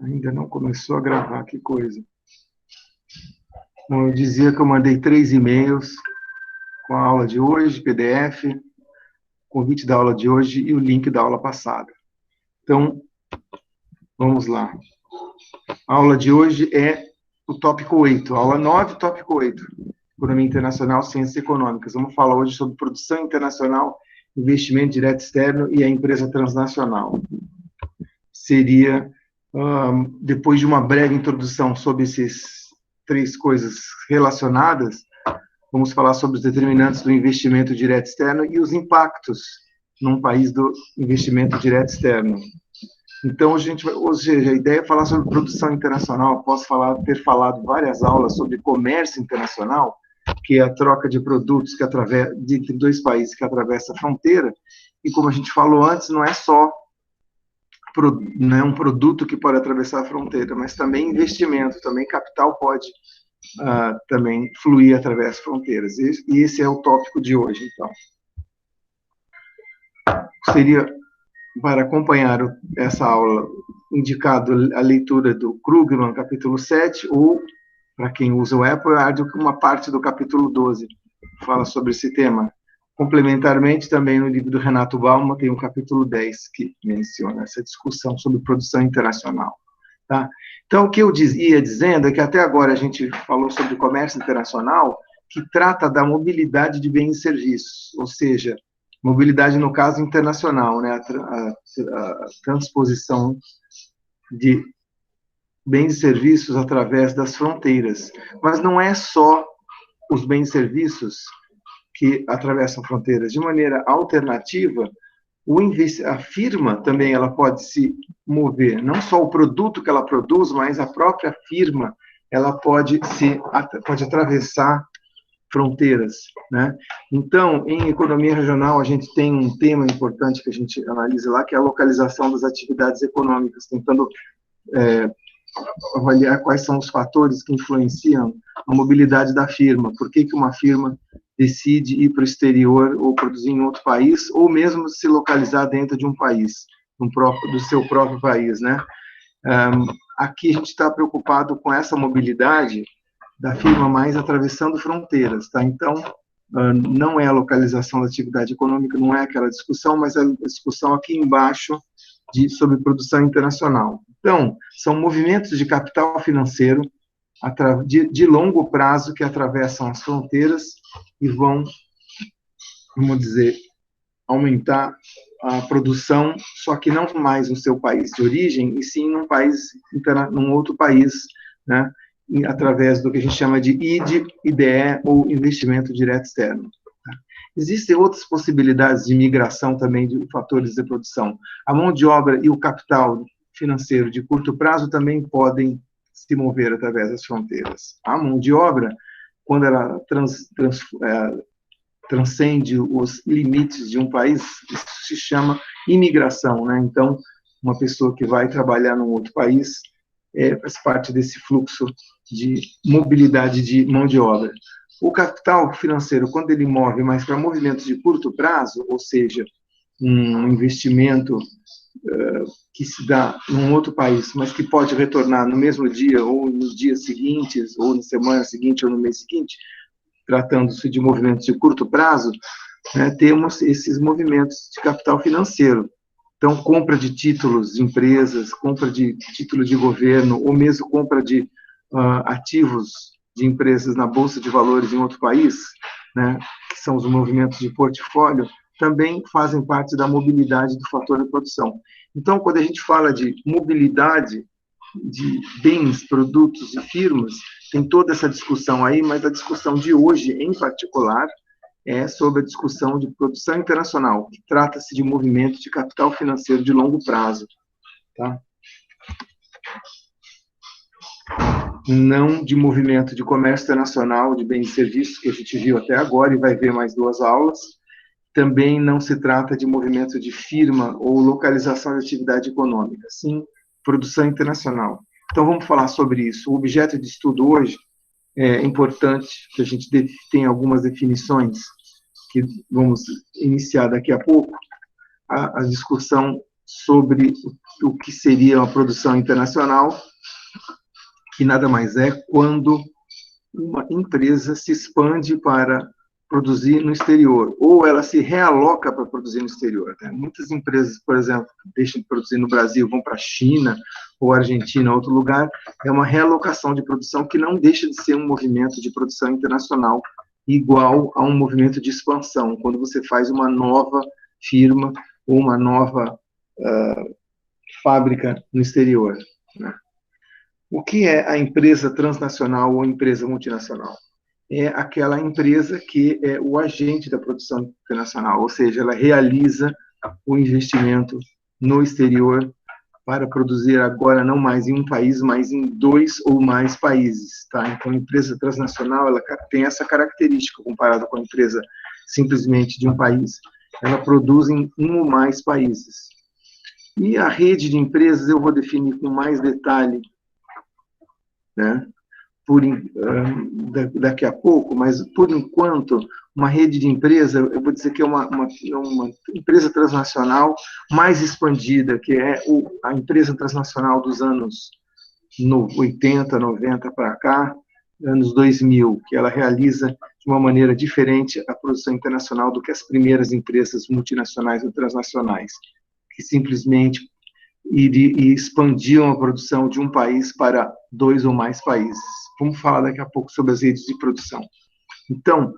Ainda não começou a gravar, que coisa. Bom, eu dizia que eu mandei 3 e-mails com a aula de hoje, PDF, convite da aula de hoje e o link da aula passada. Então, vamos lá. A aula de hoje é o tópico 8, aula 9, tópico 8, Economia Internacional, Ciências Econômicas. Vamos falar hoje sobre produção internacional, investimento direto externo e a empresa transnacional. Seria, depois de uma breve introdução sobre essas 3 coisas relacionadas, vamos falar sobre os determinantes do investimento direto externo e os impactos num país do investimento direto externo. Então, hoje a ideia é falar sobre produção internacional. Posso ter falado várias aulas sobre comércio internacional, que é a troca de produtos entre 2 países que atravessam a fronteira. E como a gente falou antes, não é só um produto que pode atravessar a fronteira, mas também investimento, também capital pode também fluir através das fronteiras. E esse é o tópico de hoje, então. Seria, para acompanhar essa aula, indicado a leitura do Krugman, capítulo 7, ou, para quem usa o Apple, uma parte do capítulo 12, fala sobre esse tema. Complementarmente, também no livro do Renato Bauman, tem um capítulo 10, que menciona essa discussão sobre produção internacional. Tá? Então, o que eu ia dizendo é que até agora a gente falou sobre comércio internacional, que trata da mobilidade de bens e serviços, ou seja, mobilidade, no caso, internacional, né? A transposição de bens e serviços através das fronteiras. Mas não é só os bens e serviços que atravessam fronteiras. De maneira alternativa, a firma também ela pode se mover, não só o produto que ela produz, mas a própria firma ela pode atravessar fronteiras, né? Então, em economia regional, a gente tem um tema importante que a gente analisa lá, que é a localização das atividades econômicas, tentando avaliar quais são os fatores que influenciam a mobilidade da firma, por que uma firma decide ir para o exterior ou produzir em outro país, ou mesmo se localizar dentro de um país, do seu próprio país, né? Aqui a gente está preocupado com essa mobilidade da firma mais atravessando fronteiras, tá? Então, não é a localização da atividade econômica, não é aquela discussão, mas a discussão aqui embaixo sobre produção internacional. Então, são movimentos de capital financeiro de longo prazo que atravessam as fronteiras e vão, vamos dizer, aumentar a produção, só que não mais no seu país de origem, e sim num outro país, né, através do que a gente chama de IDE, IDE, ou investimento direto externo. Existem outras possibilidades de migração também de fatores de produção. A mão de obra e o capital financeiro de curto prazo também podem se mover através das fronteiras. A mão de obra, quando ela transcende os limites de um país, isso se chama imigração, né? Então, uma pessoa que vai trabalhar num outro país faz parte desse fluxo de mobilidade de mão de obra. O capital financeiro, quando ele move mais para movimentos de curto prazo, ou seja, um investimento que se dá num outro país, mas que pode retornar no mesmo dia, ou nos dias seguintes, ou na semana seguinte, ou no mês seguinte, tratando-se de movimentos de curto prazo, né, temos esses movimentos de capital financeiro. Então, compra de títulos de empresas, compra de título de governo, ou mesmo compra de ativos de empresas na Bolsa de Valores em outro país, né, que são os movimentos de portfólio, também fazem parte da mobilidade do fator de produção. Então, quando a gente fala de mobilidade de bens, produtos e firmas, tem toda essa discussão aí, mas a discussão de hoje, em particular, é sobre a discussão de produção internacional, que trata-se de movimento de capital financeiro de longo prazo, tá? Não de movimento de comércio internacional, de bens e serviços, que a gente viu até agora e vai ver mais 2 aulas. Também não se trata de movimento de firma ou localização de atividade econômica, sim produção internacional. Então, vamos falar sobre isso. O objeto de estudo hoje é importante que a gente tenha algumas definições que vamos iniciar daqui a pouco, a discussão sobre o que seria uma produção internacional, que nada mais é quando uma empresa se expande para produzir no exterior, ou ela se realoca para produzir no exterior. Né? Muitas empresas, por exemplo, deixam de produzir no Brasil, vão para a China ou Argentina, ou outro lugar, é uma realocação de produção que não deixa de ser um movimento de produção internacional igual a um movimento de expansão, quando você faz uma nova firma ou uma nova fábrica no exterior. Né? O que é a empresa transnacional ou empresa multinacional? É aquela empresa que é o agente da produção internacional, ou seja, ela realiza o investimento no exterior para produzir agora não mais em um país, mas em 2 ou mais países. Tá? Então, a empresa transnacional ela tem essa característica comparada com a empresa simplesmente de um país. Ela produz em um ou mais países. E a rede de empresas eu vou definir com mais detalhe, né? Daqui a pouco, mas por enquanto, uma rede de empresa, eu vou dizer que é uma empresa transnacional mais expandida, que é a empresa transnacional dos anos 80, 90 para cá, anos 2000, que ela realiza de uma maneira diferente a produção internacional do que as primeiras empresas multinacionais ou transnacionais, que simplesmente e expandiam a produção de um país para 2 ou mais países. Vamos falar daqui a pouco sobre as redes de produção. Então,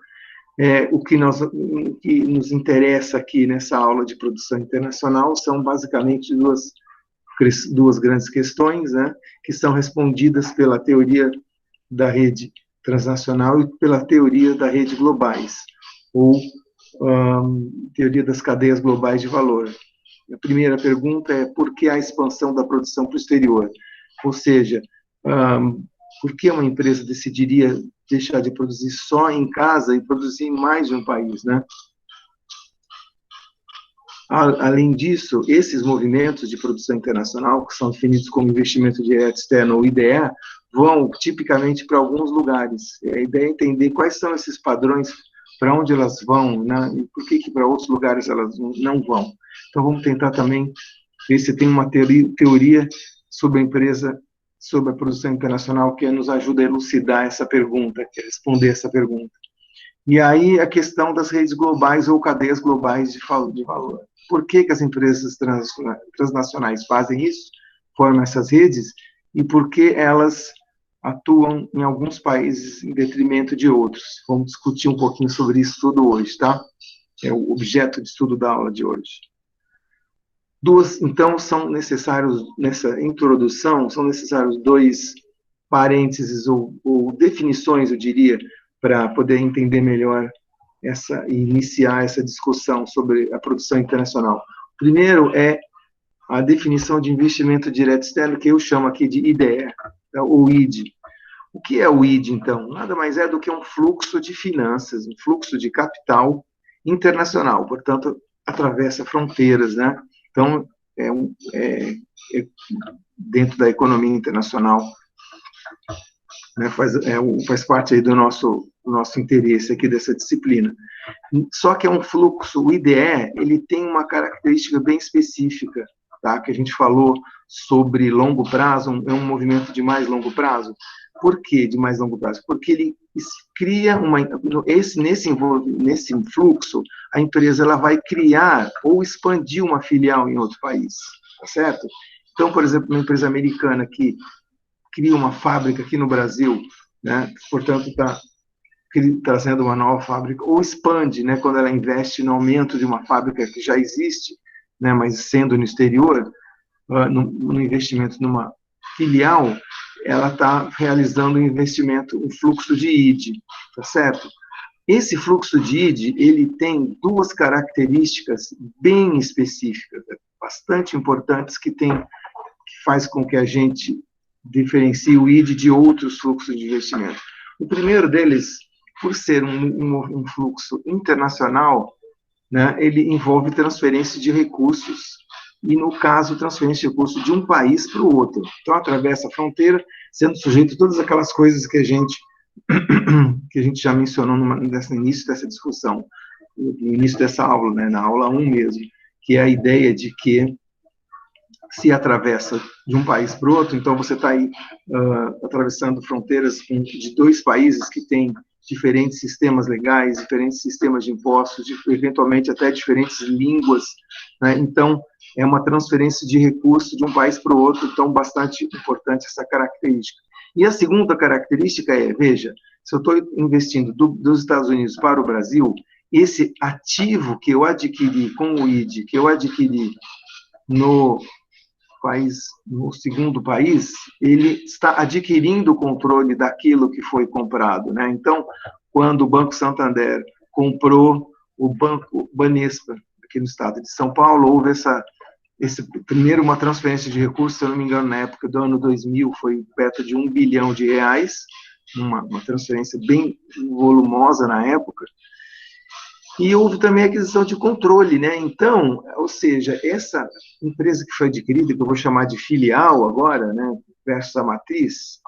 o que nos interessa aqui nessa aula de produção internacional são basicamente duas grandes questões, né, que são respondidas pela teoria da rede transnacional e pela teoria da rede globais, ou teoria das cadeias globais de valor. A primeira pergunta é por que a expansão da produção para o exterior? Ou seja, por que uma empresa decidiria deixar de produzir só em casa e produzir em mais de um país, né? Além disso, esses movimentos de produção internacional, que são definidos como investimento direto externo ou IDE, vão tipicamente para alguns lugares. A ideia é entender quais são esses padrões, para onde elas vão, né? E por que para outros lugares elas não vão. Então, vamos tentar também ver se tem uma teoria sobre a empresa, sobre a produção internacional, que nos ajuda a elucidar essa pergunta, a responder essa pergunta. E aí, a questão das redes globais ou cadeias globais de valor. Por que as empresas transnacionais fazem isso, formam essas redes, e por que elas atuam em alguns países em detrimento de outros? Vamos discutir um pouquinho sobre isso tudo hoje, tá? É o objeto de estudo da aula de hoje. Então, são necessários, nessa introdução, são necessários 2 parênteses ou definições, eu diria, para poder entender melhor e iniciar essa discussão sobre a produção internacional. Primeiro é a definição de investimento direto externo, que eu chamo aqui de IDE, ou ID. O que é o ID, então? Nada mais é do que um fluxo de finanças, um fluxo de capital internacional, portanto, atravessa fronteiras, né? Então, dentro da economia internacional, né, faz parte aí do nosso interesse aqui dessa disciplina. Só que é um fluxo, o IDE, ele tem uma característica bem específica, tá? Que a gente falou sobre longo prazo, é um movimento de mais longo prazo. Por que de mais longo prazo? Porque ele cria nesse fluxo, a empresa ela vai criar ou expandir uma filial em outro país, tá certo? Então, por exemplo, uma empresa americana que cria uma fábrica aqui no Brasil, né? Portanto, está trazendo uma nova fábrica, ou expande, né? Quando ela investe no aumento de uma fábrica que já existe, né? Mas sendo no exterior, no investimento numa filial, ela está realizando um investimento, um fluxo de ID, tá certo? Esse fluxo de ID, ele tem 2 características bem específicas, bastante importantes, que faz com que a gente diferencie o ID de outros fluxos de investimento. O primeiro deles, por ser um fluxo internacional, né, ele envolve transferência de recursos, e, no caso, transferência de recursos de um país para o outro. Então, atravessa a fronteira, sendo sujeito a todas aquelas coisas que a gente já mencionou no início dessa discussão, no início dessa aula, né, na aula 1 mesmo, que é a ideia de que se atravessa de um país para o outro, então você está aí atravessando fronteiras de dois países que têm diferentes sistemas legais, diferentes sistemas de impostos, eventualmente até diferentes línguas, né? Então, é uma transferência de recursos de um país para o outro, então bastante importante essa característica. E a segunda característica é, veja, se eu estou investindo dos Estados Unidos para o Brasil, esse ativo que eu adquiri com o ID, que eu adquiri no segundo país, ele está adquirindo o controle daquilo que foi comprado, né? Então, quando o Banco Santander comprou o Banco Banespa, aqui no estado de São Paulo, houve primeiro uma transferência de recursos, se eu não me engano, na época do ano 2000, foi perto de R$1 bilhão, uma transferência bem volumosa na época, e houve também a aquisição de controle, né? Então, ou seja, essa empresa que foi adquirida, que eu vou chamar de filial agora, né, versus a matriz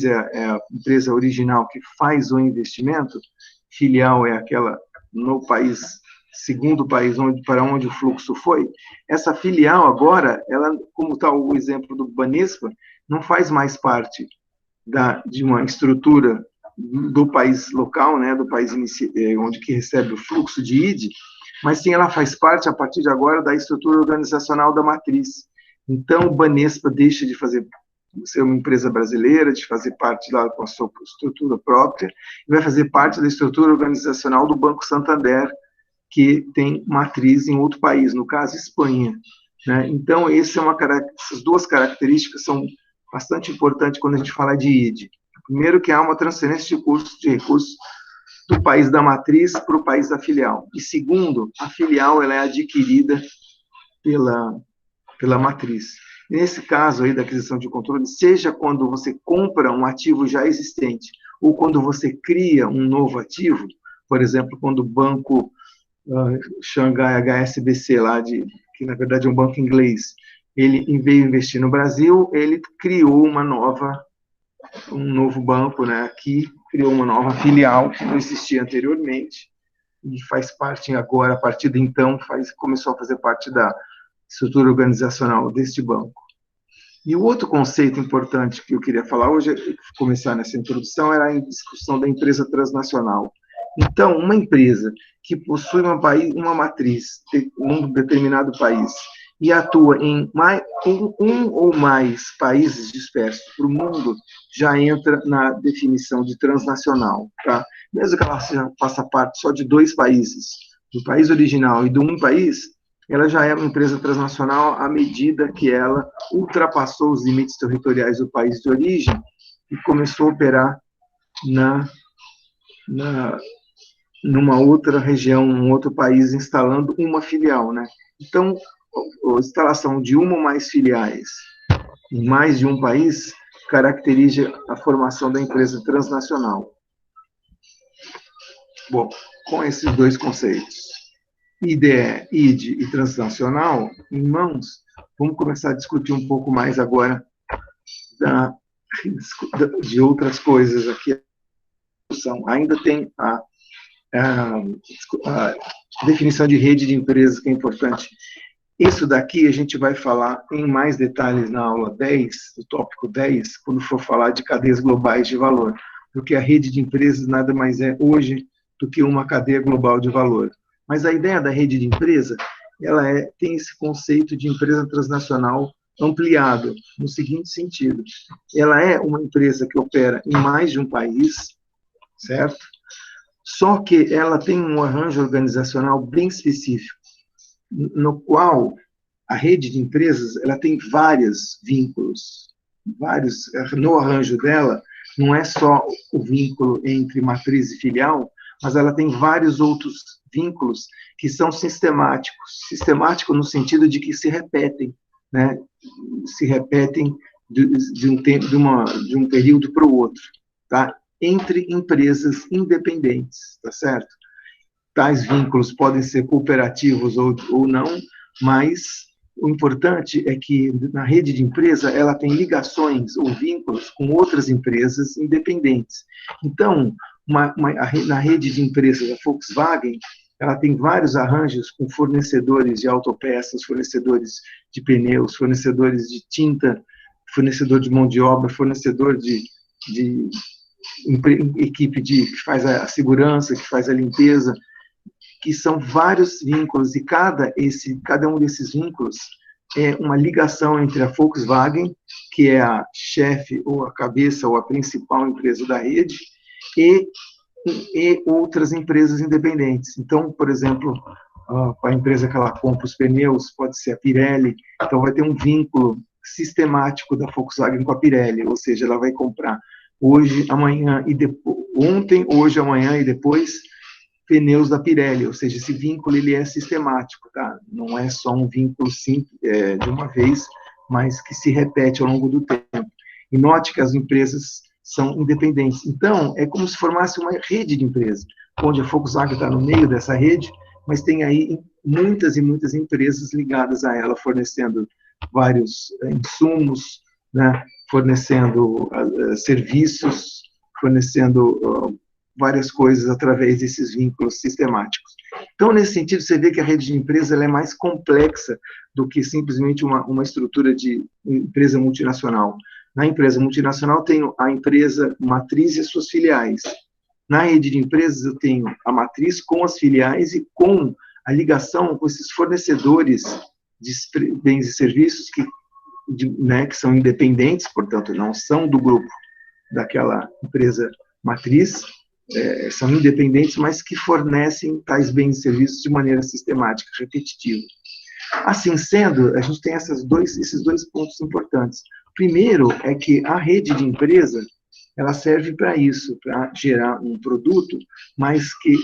é a empresa original que faz o investimento, filial é aquela no país, segundo país para onde o fluxo foi. Essa filial agora, ela, como está o exemplo do Banespa, não faz mais parte de uma estrutura do país local, né, do país onde que recebe o fluxo de ID, mas sim ela faz parte, a partir de agora, da estrutura organizacional da matriz. Então, o Banespa deixa de ser uma empresa brasileira, de fazer parte lá com a sua estrutura própria, e vai fazer parte da estrutura organizacional do Banco Santander, que tem matriz em outro país, no caso, Espanha, né? Então, essas duas características são bastante importantes quando a gente fala de ID. Primeiro, que há uma transferência de recursos do país da matriz para o país da filial. E segundo, a filial ela é adquirida pela matriz. E nesse caso aí da aquisição de controle, seja quando você compra um ativo já existente, ou quando você cria um novo ativo, por exemplo, quando o banco Xangai HSBC, que na verdade é um banco inglês, ele veio investir no Brasil, ele criou um novo banco, né, aqui, criou uma nova filial que não existia anteriormente, e faz parte agora, a partir de então, começou a fazer parte da estrutura organizacional deste banco. E o outro conceito importante que eu queria falar hoje, começar nessa introdução, era a discussão da empresa transnacional. Então, uma empresa que possui uma matriz em um determinado país e atua em um ou mais países dispersos para o mundo, já entra na definição de transnacional, tá? Mesmo que ela faça parte só de dois países, do país original e de um país, ela já é uma empresa transnacional à medida que ela ultrapassou os limites territoriais do país de origem e começou a operar numa outra região, num outro país, instalando uma filial, né? Então, a instalação de uma ou mais filiais em mais de um país caracteriza a formação da empresa transnacional. Bom, com esses dois conceitos, IDE, ID e transnacional, em mãos, vamos começar a discutir um pouco mais agora de outras coisas aqui. Ainda tem a definição de rede de empresas, que é importante. Isso daqui a gente vai falar em mais detalhes na aula 10, do tópico 10, quando for falar de cadeias globais de valor, porque a rede de empresas nada mais é hoje do que uma cadeia global de valor. Mas a ideia da rede de empresa, ela tem esse conceito de empresa transnacional ampliado, no seguinte sentido: ela é uma empresa que opera em mais de um país, certo? Só que ela tem um arranjo organizacional bem específico, no qual a rede de empresas ela tem vários vínculos, no arranjo dela, não é só o vínculo entre matriz e filial, mas ela tem vários outros vínculos que são sistemáticos no sentido de que se repetem, né? Se repetem de um período para o outro, tá? Entre empresas independentes, tá certo? Tais vínculos podem ser cooperativos ou não, mas o importante é que na rede de empresa ela tem ligações ou vínculos com outras empresas independentes. Então, na rede de empresas da Volkswagen, ela tem vários arranjos com fornecedores de autopeças, fornecedores de pneus, fornecedores de tinta, fornecedor de mão de obra, fornecedor de equipe que faz a segurança, que faz a limpeza, que são vários vínculos, e cada um desses vínculos é uma ligação entre a Volkswagen, que é a chefe, ou a cabeça, ou a principal empresa da rede, e outras empresas independentes. Então, por exemplo, a empresa que ela compra os pneus pode ser a Pirelli, então vai ter um vínculo sistemático da Volkswagen com a Pirelli, ou seja, ela vai comprar hoje, amanhã e depois, ontem, hoje, amanhã e depois, pneus da Pirelli, ou seja, esse vínculo ele é sistemático, tá? Não é só um vínculo simples, de uma vez, mas que se repete ao longo do tempo. E note que as empresas são independentes. Então, é como se formasse uma rede de empresas, onde a Volkswagen está no meio dessa rede, mas tem aí muitas e muitas empresas ligadas a ela, fornecendo vários insumos, né, fornecendo serviços, fornecendo várias coisas através desses vínculos sistemáticos. Então, nesse sentido, você vê que a rede de empresa ela é mais complexa do que simplesmente uma estrutura de empresa multinacional. Na empresa multinacional, tenho a empresa matriz e as suas filiais. Na rede de empresas, eu tenho a matriz com as filiais e com a ligação com esses fornecedores de bens e serviços que são independentes, portanto, não são do grupo daquela empresa matriz, são independentes, mas que fornecem tais bens e serviços de maneira sistemática, repetitiva. Assim sendo, a gente tem esses dois pontos importantes. Primeiro é que a rede de empresa, ela serve para isso, para gerar um produto, mas que,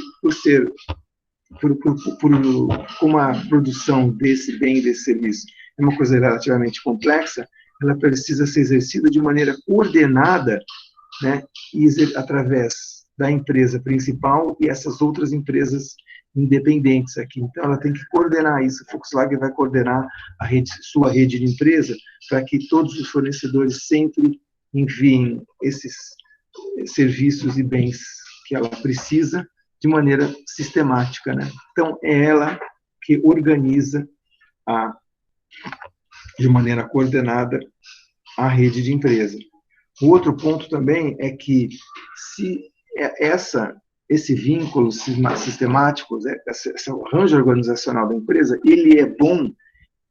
como a produção desse bem e desse serviço é uma coisa relativamente complexa, ela precisa ser exercida de maneira coordenada, né, através da empresa principal e essas outras empresas independentes aqui. Então, ela tem que coordenar isso. A Volkswagen vai coordenar sua rede de empresa para que todos os fornecedores sempre enviem esses serviços e bens que ela precisa de maneira sistemática, né? Então, é ela que organiza de maneira coordenada a rede de empresa. O outro ponto também é que se esse vínculo sistemático, esse arranjo organizacional da empresa, ele é bom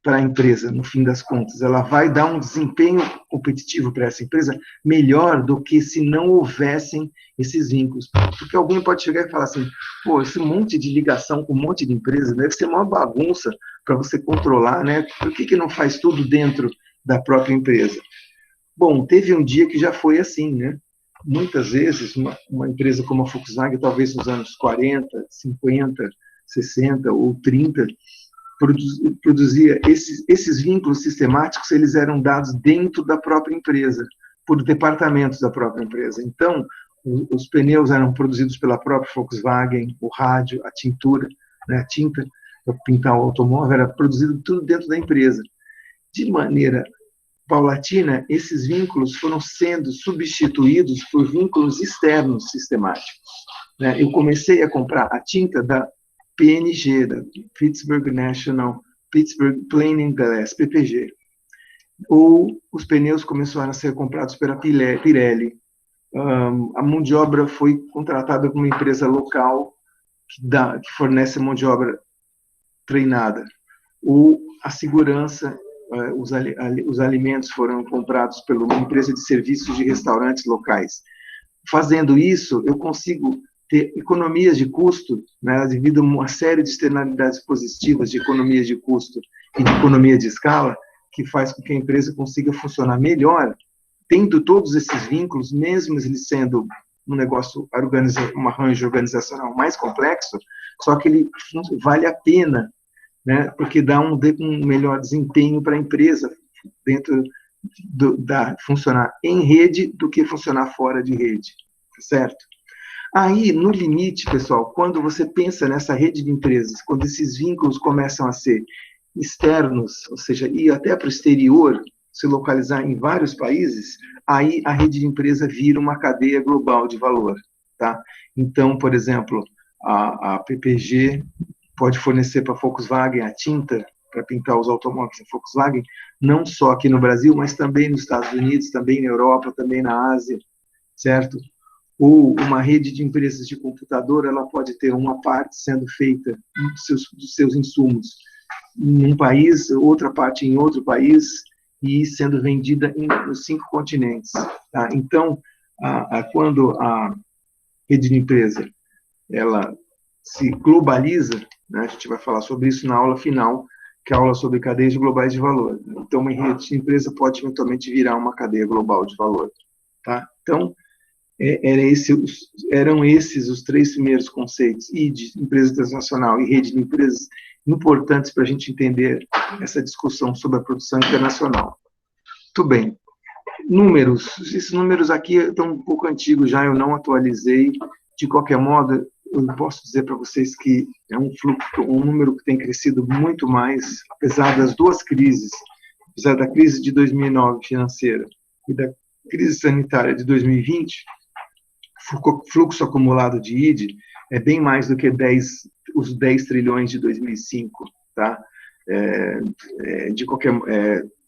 para a empresa, no fim das contas. Ela vai dar um desempenho competitivo para essa empresa melhor do que se não houvessem esses vínculos. Porque alguém pode chegar e falar assim, pô, esse monte de ligação com um monte de empresa deve ser uma bagunça para você controlar, né? Por que não faz tudo dentro da própria empresa? Bom, teve um dia que já foi assim, né? Muitas vezes, uma empresa como a Volkswagen, talvez nos anos 40, 50, 60 ou 30, produzia esses vínculos sistemáticos, eles eram dados dentro da própria empresa, por departamentos da própria empresa. Então, os pneus eram produzidos pela própria Volkswagen, o rádio, a tintura, né, a tinta para pintar o automóvel, era produzido tudo dentro da empresa. De maneira paulatina, esses vínculos foram sendo substituídos por vínculos externos sistemáticos, né? Eu comecei a comprar a tinta da PNG, da Pittsburgh Planing Glass, PPG. Ou os pneus começaram a ser comprados pela Pirelli. A mão de obra foi contratada por uma empresa local que fornece mão de obra treinada. Ou a segurança, os alimentos foram comprados por uma empresa de serviços de restaurantes locais. Fazendo isso, eu consigo ter economias de custo, né, devido a uma série de externalidades positivas de economias de custo e de economia de escala, que faz com que a empresa consiga funcionar melhor, tendo todos esses vínculos, mesmo eles sendo um negócio, um arranjo organizacional mais complexo, só que ele vale a pena, né, porque dá um melhor desempenho para a empresa dentro funcionar em rede do que funcionar fora de rede, certo? Aí, no limite, pessoal, quando você pensa nessa rede de empresas, quando esses vínculos começam a ser externos, ou seja, ir até para o exterior, se localizar em vários países, aí a rede de empresa vira uma cadeia global de valor, tá? Então, por exemplo, a PPG pode fornecer para a Volkswagen a tinta para pintar os automóveis da Volkswagen, não só aqui no Brasil, mas também nos Estados Unidos, também na Europa, também na Ásia, certo? Ou uma rede de empresas de computador, ela pode ter uma parte sendo feita dos seus insumos em um país, outra parte em outro país, e sendo vendida nos 5 continentes. Tá? Então, quando a rede de empresa ela se globaliza, né, a gente vai falar sobre isso na aula final, que é a aula sobre cadeias globais de valor. Então, uma rede de empresa pode eventualmente virar uma cadeia global de valor. Tá? Então, eram esses os 3 primeiros conceitos, ID, empresa transnacional, e rede de empresas, importantes para a gente entender essa discussão sobre a produção internacional. Muito bem. Números. Esses números aqui estão um pouco antigos já, eu não atualizei. De qualquer modo, eu posso dizer para vocês que é um número que tem crescido muito mais, apesar das 2 crises, apesar da crise de 2009 financeira e da crise sanitária de 2020, o fluxo acumulado de ID é bem mais do que os 10 trilhões de 2005, tá?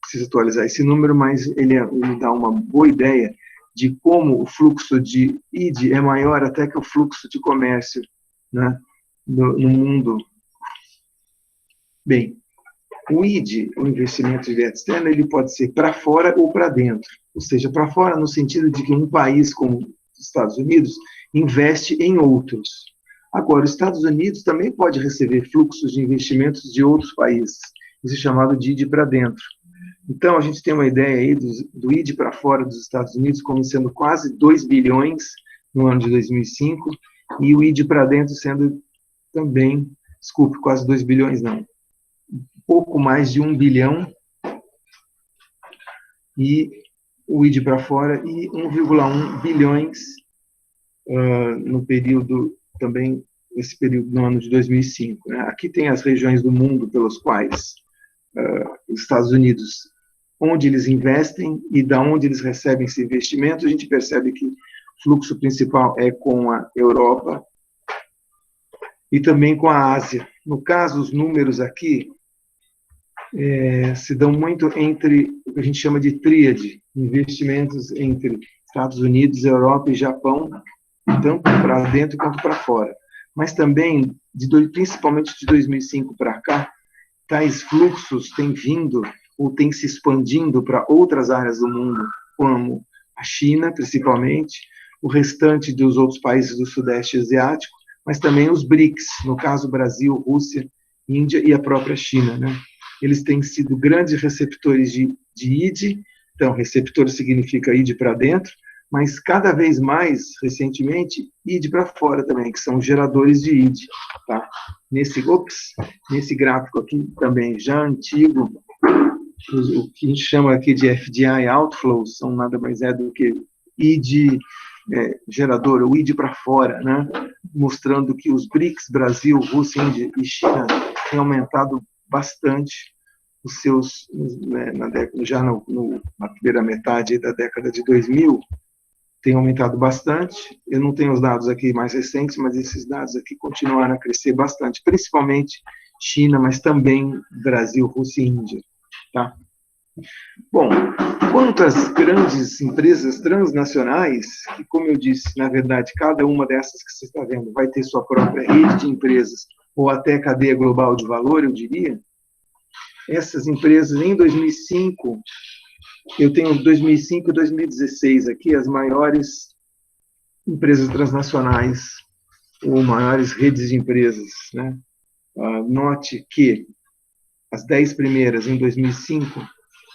Preciso atualizar esse número, mas ele dá uma boa ideia de como o fluxo de ID é maior até que o fluxo de comércio, né, no mundo. Bem, o ID, o investimento direto externo, ele pode ser para fora ou para dentro. Ou seja, para fora no sentido de que um país como os Estados Unidos investe em outros. Agora, os Estados Unidos também pode receber fluxos de investimentos de outros países. Isso é chamado de ID para dentro. Então, a gente tem uma ideia aí do ID para fora dos Estados Unidos como sendo quase 2 bilhões no ano de 2005, e o ID para dentro sendo também, quase 2 bilhões não, pouco mais de 1 bilhão, e o ID para fora, e 1,1 bilhões no período, também, esse período no ano de 2005. Né? Aqui tem as regiões do mundo pelas quais os Estados Unidos, onde eles investem e da onde eles recebem esse investimento. A gente percebe que o fluxo principal é com a Europa e também com a Ásia. No caso, os números aqui se dão muito entre o que a gente chama de tríade, investimentos entre Estados Unidos, Europa e Japão, tanto para dentro quanto para fora. Mas também, principalmente de 2005 para cá, tais fluxos têm vindo ou têm se expandindo para outras áreas do mundo, como a China, principalmente, o restante dos outros países do Sudeste Asiático, mas também os BRICS, no caso Brasil, Rússia, Índia e a própria China, né? Eles têm sido grandes receptores de ID, então receptor significa ID para dentro, mas cada vez mais, recentemente, ID para fora também, que são geradores de ID. Tá? Nesse gráfico aqui também já antigo, o que a gente chama aqui de FDI outflows são nada mais do que ID gerador, o ID para fora, né? Mostrando que os BRICS, Brasil, Rússia, Índia e China, têm aumentado bastante os seus, né, na primeira metade da década de 2000, tem aumentado bastante. Eu não tenho os dados aqui mais recentes, mas esses dados aqui continuaram a crescer bastante, principalmente China, mas também Brasil, Rússia e Índia. Tá? Bom, quanto às grandes empresas transnacionais, que, como eu disse, na verdade, cada uma dessas que você está vendo vai ter sua própria rede de empresas, ou até cadeia global de valor, eu diria, essas empresas, em 2005, eu tenho 2005 e 2016 aqui, as maiores empresas transnacionais, ou maiores redes de empresas, né? Note que as 10 primeiras, em 2005,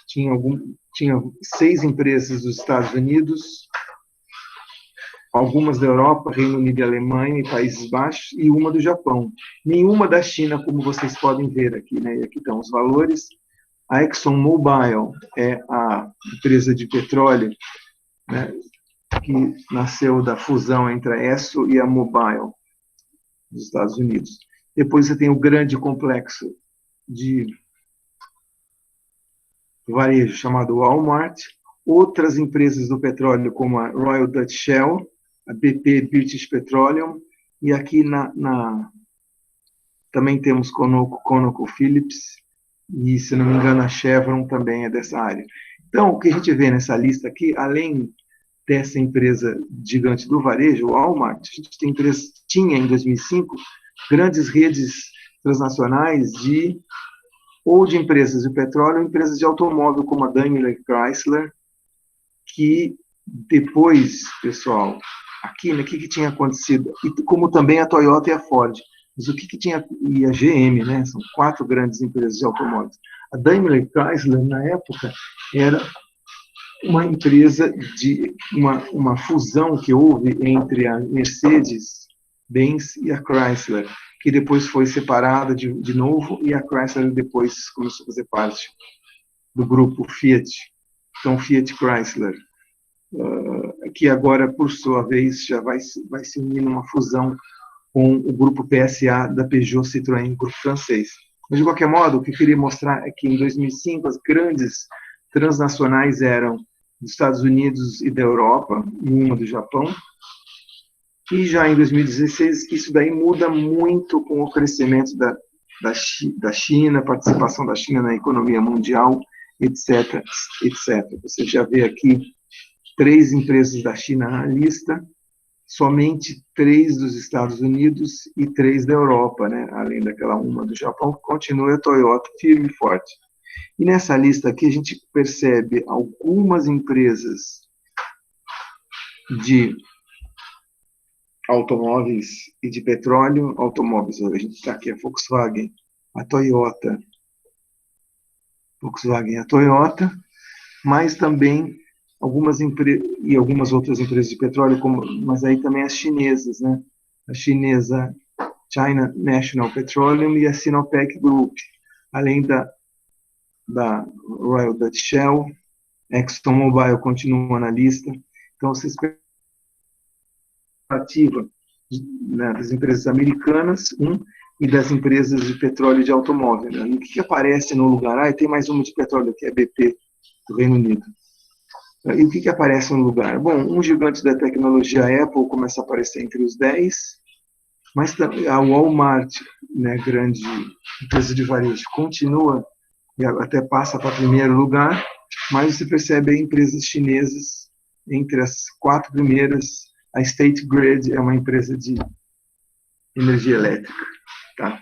tinha 6 empresas dos Estados Unidos, algumas da Europa, Reino Unido e Alemanha e Países Baixos, e uma do Japão. Nenhuma da China, como vocês podem ver aqui, né? E aqui estão os valores. A ExxonMobil é a empresa de petróleo, né, que nasceu da fusão entre a Esso e a Mobil, dos Estados Unidos. Depois você tem o grande complexo de varejo chamado Walmart, outras empresas do petróleo como a Royal Dutch Shell, a BP British Petroleum e aqui também temos ConocoPhillips, e, se não me engano, a Chevron também é dessa área. Então, o que a gente vê nessa lista aqui, além dessa empresa gigante do varejo, o Walmart, a gente tinha em 2005 grandes redes transnacionais ou de empresas de petróleo ou empresas de automóvel, como a Daimler Chrysler, que depois, pessoal, aqui, né, o que tinha acontecido? E como também a Toyota e a Ford. Mas o que tinha, e a GM, né, são 4 grandes empresas de automóveis. A Daimler Chrysler, na época, era uma empresa de uma fusão que houve entre a Mercedes-Benz e a Chrysler, que depois foi separada de novo, e a Chrysler depois começou a fazer parte do grupo Fiat, então Fiat Chrysler, que agora, por sua vez, já vai se unir numa fusão com o grupo PSA da Peugeot Citroën, grupo francês. Mas, de qualquer modo, o que eu queria mostrar é que, em 2005, as grandes transnacionais eram dos Estados Unidos e da Europa, e uma do Japão, e já em 2016, isso daí muda muito com o crescimento da China, a participação da China na economia mundial, etc., etc. Você já vê aqui 3 empresas da China na lista, somente 3 dos Estados Unidos e 3 da Europa, né? Além daquela uma do Japão, continua a Toyota firme e forte. E nessa lista aqui a gente percebe algumas empresas de automóveis e de petróleo, automóveis, a gente está aqui, a Volkswagen, a Toyota, mas também algumas empresas, e algumas outras empresas de petróleo, mas aí também as chinesas, né? A chinesa China National Petroleum e a Sinopec Group, além da Royal Dutch Shell, ExxonMobil continua na lista. Então, essa expectativa, né, das empresas americanas, e das empresas de petróleo e de automóvel. Né? E o que aparece no lugar? E tem mais uma de petróleo, que é a BP, do Reino Unido. E o que aparece no lugar? Bom, um gigante da tecnologia, a Apple, começa a aparecer entre os 10, mas a Walmart, né, grande empresa de varejo, continua e até passa para primeiro lugar, mas você percebe aí empresas chinesas entre as 4 primeiras. A State Grid é uma empresa de energia elétrica, tá?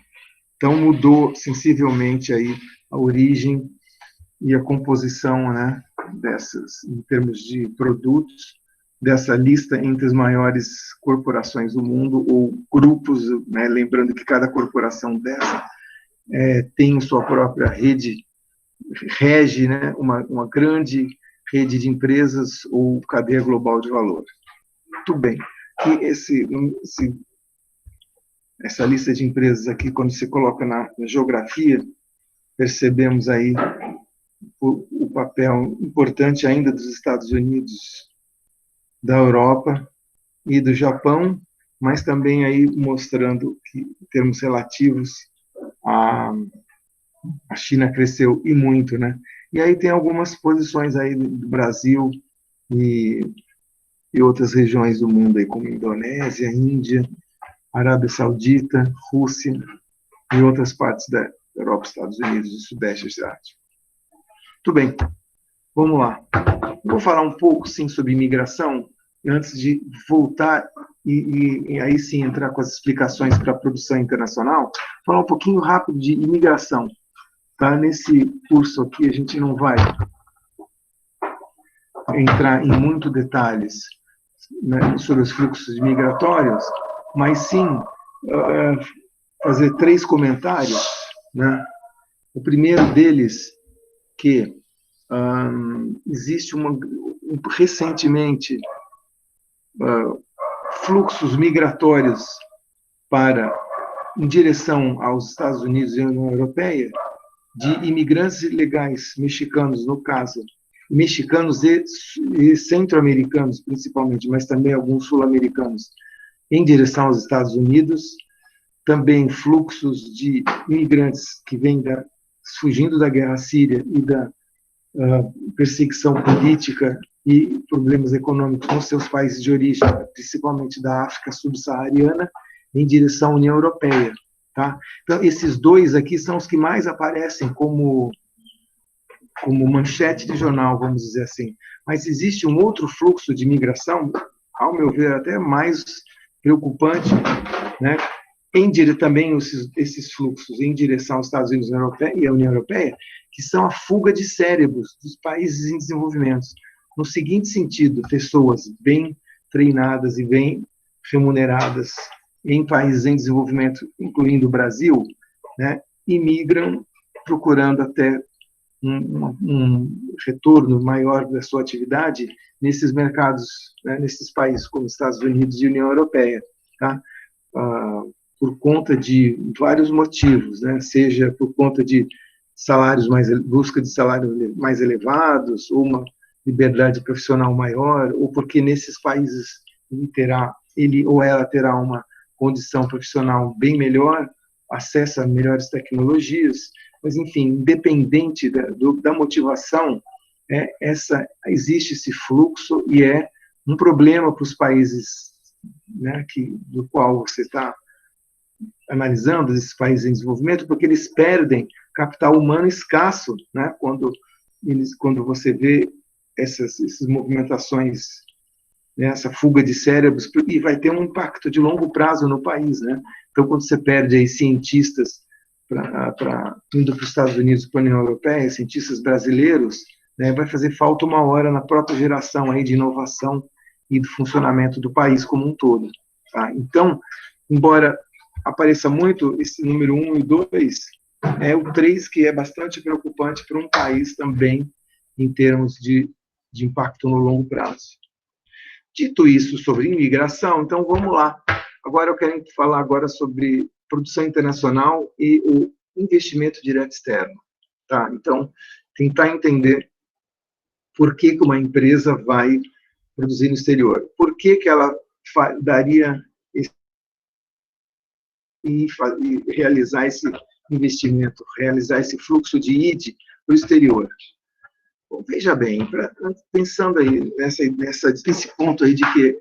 Então mudou sensivelmente aí a origem e a composição, né, dessas, em termos de produtos, dessa lista entre as maiores corporações do mundo, ou grupos, né, lembrando que cada corporação dessa tem sua própria rede, rege, né, uma grande rede de empresas ou cadeia global de valor. Muito bem. E essa lista de empresas aqui, quando você coloca na geografia, percebemos aí o papel importante ainda dos Estados Unidos, da Europa e do Japão, mas também aí mostrando que, em termos relativos, a China cresceu e muito, né? E aí tem algumas posições aí do Brasil e outras regiões do mundo, aí, como Indonésia, Índia, Arábia Saudita, Rússia e outras partes da Europa, Estados Unidos e Sudeste Asiático. Muito bem, vamos lá. Vou falar um pouco, sim, sobre imigração, antes de voltar e aí sim entrar com as explicações para a produção internacional, falar um pouquinho rápido de imigração. Tá? Nesse curso aqui a gente não vai entrar em muitos detalhes, né, sobre os fluxos migratórios, mas sim fazer 3 comentários. Né? O primeiro deles, que existe recentemente fluxos migratórios em direção aos Estados Unidos e à União Europeia, de imigrantes ilegais mexicanos, no caso, mexicanos e centro-americanos, principalmente, mas também alguns sul-americanos, em direção aos Estados Unidos. Também fluxos de imigrantes que vêm fugindo da guerra síria e da perseguição política e problemas econômicos nos seus países de origem, principalmente da África subsaariana, em direção à União Europeia. Tá? Então, esses dois aqui são os que mais aparecem como manchete de jornal, vamos dizer assim. Mas existe um outro fluxo de migração, ao meu ver, até mais preocupante, né? Também esses fluxos em direção aos Estados Unidos e à União Europeia, que são a fuga de cérebros dos países em desenvolvimento. No seguinte sentido, pessoas bem treinadas e bem remuneradas em países em desenvolvimento, incluindo o Brasil, né, imigram procurando até um retorno maior da sua atividade nesses mercados, né, nesses países como Estados Unidos e União Europeia, tá? Por conta de vários motivos, né? Seja por conta de busca de salários mais elevados, ou uma liberdade profissional maior, ou porque nesses países ele ou ela terá uma condição profissional bem melhor, acesso a melhores tecnologias, mas, enfim, independente da motivação, existe esse fluxo e é um problema para os países, né, do qual você está analisando, esses países em desenvolvimento, porque eles perdem capital humano escasso, né, quando você vê essas movimentações, né, essa fuga de cérebros, e vai ter um impacto de longo prazo no país, né? Então, quando você perde aí cientistas indo para os Estados Unidos, para a União Europeia, cientistas brasileiros, né, vai fazer falta uma hora na própria geração aí de inovação e do funcionamento do país como um todo. Tá? Então, embora apareça muito esse número 1 e 2, o 3 que é bastante preocupante para um país também em termos de impacto no longo prazo. Dito isso sobre imigração, então vamos lá. Agora eu quero falar agora sobre produção internacional e o investimento direto externo. Tá? Então, tentar entender por que uma empresa vai produzir no exterior. Por que ela daria e realizar esse investimento, realizar esse fluxo de ID para o exterior. Bom, veja bem, pensando aí nesse ponto aí de que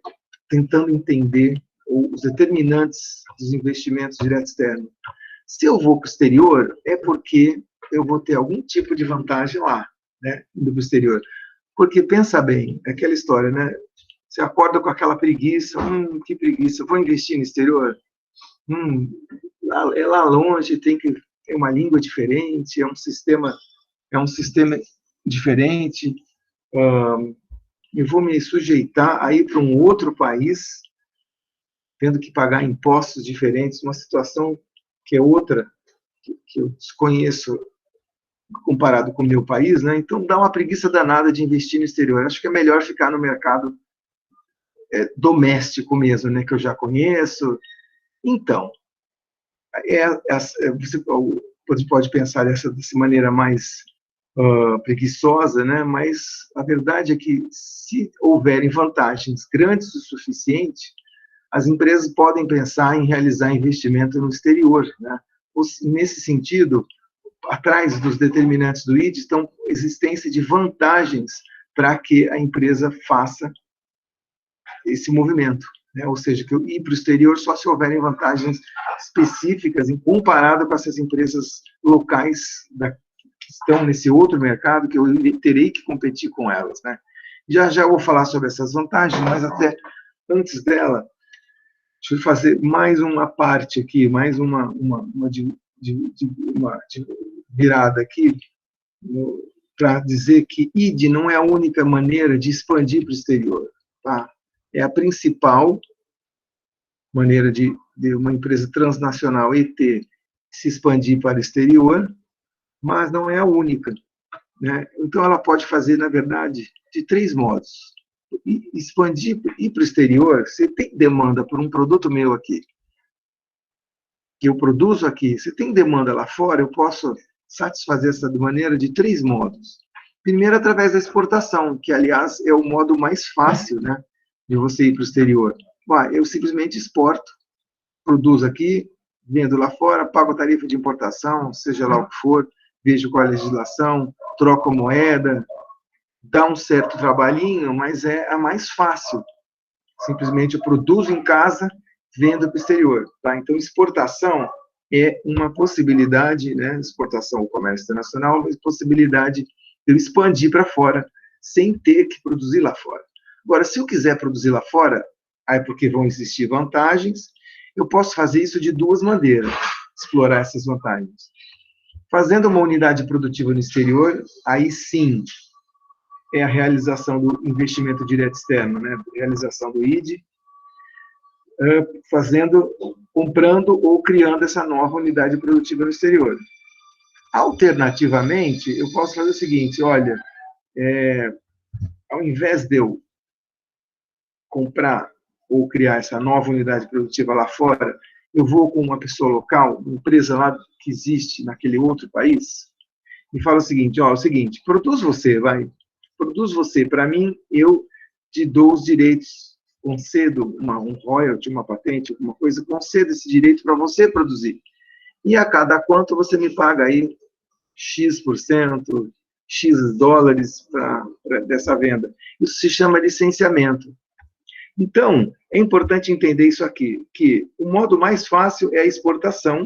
tentando entender os determinantes dos investimentos direto externo. Se eu vou para o exterior, é porque eu vou ter algum tipo de vantagem lá, né, indo para o exterior. Porque, pensa bem, é aquela história, né? Você acorda com aquela preguiça, que preguiça, vou investir no exterior? Lá longe tem que ter uma língua diferente, é um sistema diferente, eu vou me sujeitar a ir para um outro país, tendo que pagar impostos diferentes, uma situação que é outra, que eu desconheço comparado com o meu país, né? Então dá uma preguiça danada de investir no exterior. Acho que é melhor ficar no mercado doméstico mesmo, né? Que eu já conheço. Então, você pode pensar dessa maneira mais preguiçosa, né? Mas a verdade é que, se houverem vantagens grandes o suficiente, as empresas podem pensar em realizar investimento no exterior, né? Nesse sentido, atrás dos determinantes do ID estão a existência de vantagens para que a empresa faça esse movimento, né? Ou seja, que eu ir para o exterior só se houverem vantagens específicas em comparado com essas empresas locais que estão nesse outro mercado, que eu terei que competir com elas, né? Já vou falar sobre essas vantagens, mas até antes dela, deixa eu fazer mais uma parte aqui, mais uma virada aqui, para dizer que ID não é a única maneira de expandir para o exterior, tá? É a principal maneira de uma empresa transnacional ET se expandir para o exterior, mas não é a única, né? Então, ela pode fazer, na verdade, de 3 modos. Expandir, ir para o exterior, você tem demanda por um produto meu aqui, que eu produzo aqui, você tem demanda lá fora, eu posso satisfazer essa maneira de 3 modos. Primeiro, através da exportação, que, aliás, é o modo mais fácil, né, de você ir para o exterior. Eu simplesmente exporto, produzo aqui, vendo lá fora, pago tarifa de importação, seja lá o que for, vejo qual é a legislação, troco a moeda, dá um certo trabalhinho, mas é a mais fácil. Simplesmente eu produzo em casa vendo para o exterior. Tá? Então, exportação é uma possibilidade, né? Exportação, o comércio internacional, uma possibilidade de eu expandir para fora, sem ter que produzir lá fora. Agora, se eu quiser produzir lá fora, aí porque vão existir vantagens, eu posso fazer isso de duas maneiras, explorar essas vantagens. Fazendo uma unidade produtiva no exterior, aí sim é a realização do investimento direto externo, né? Realização do ID, comprando ou criando essa nova unidade produtiva no exterior. Alternativamente, eu posso fazer o seguinte, olha, ao invés de eu comprar ou criar essa nova unidade produtiva lá fora, eu vou com uma pessoa local, uma empresa lá que existe naquele outro país, e falo o seguinte, ó, produz você para mim, eu te dou os direitos, concedo um royalty, uma patente, alguma coisa, concedo esse direito para você produzir. E a cada quanto você me paga aí X%, X dólares dessa venda. Isso se chama licenciamento. Então, é importante entender isso aqui, que o modo mais fácil é a exportação,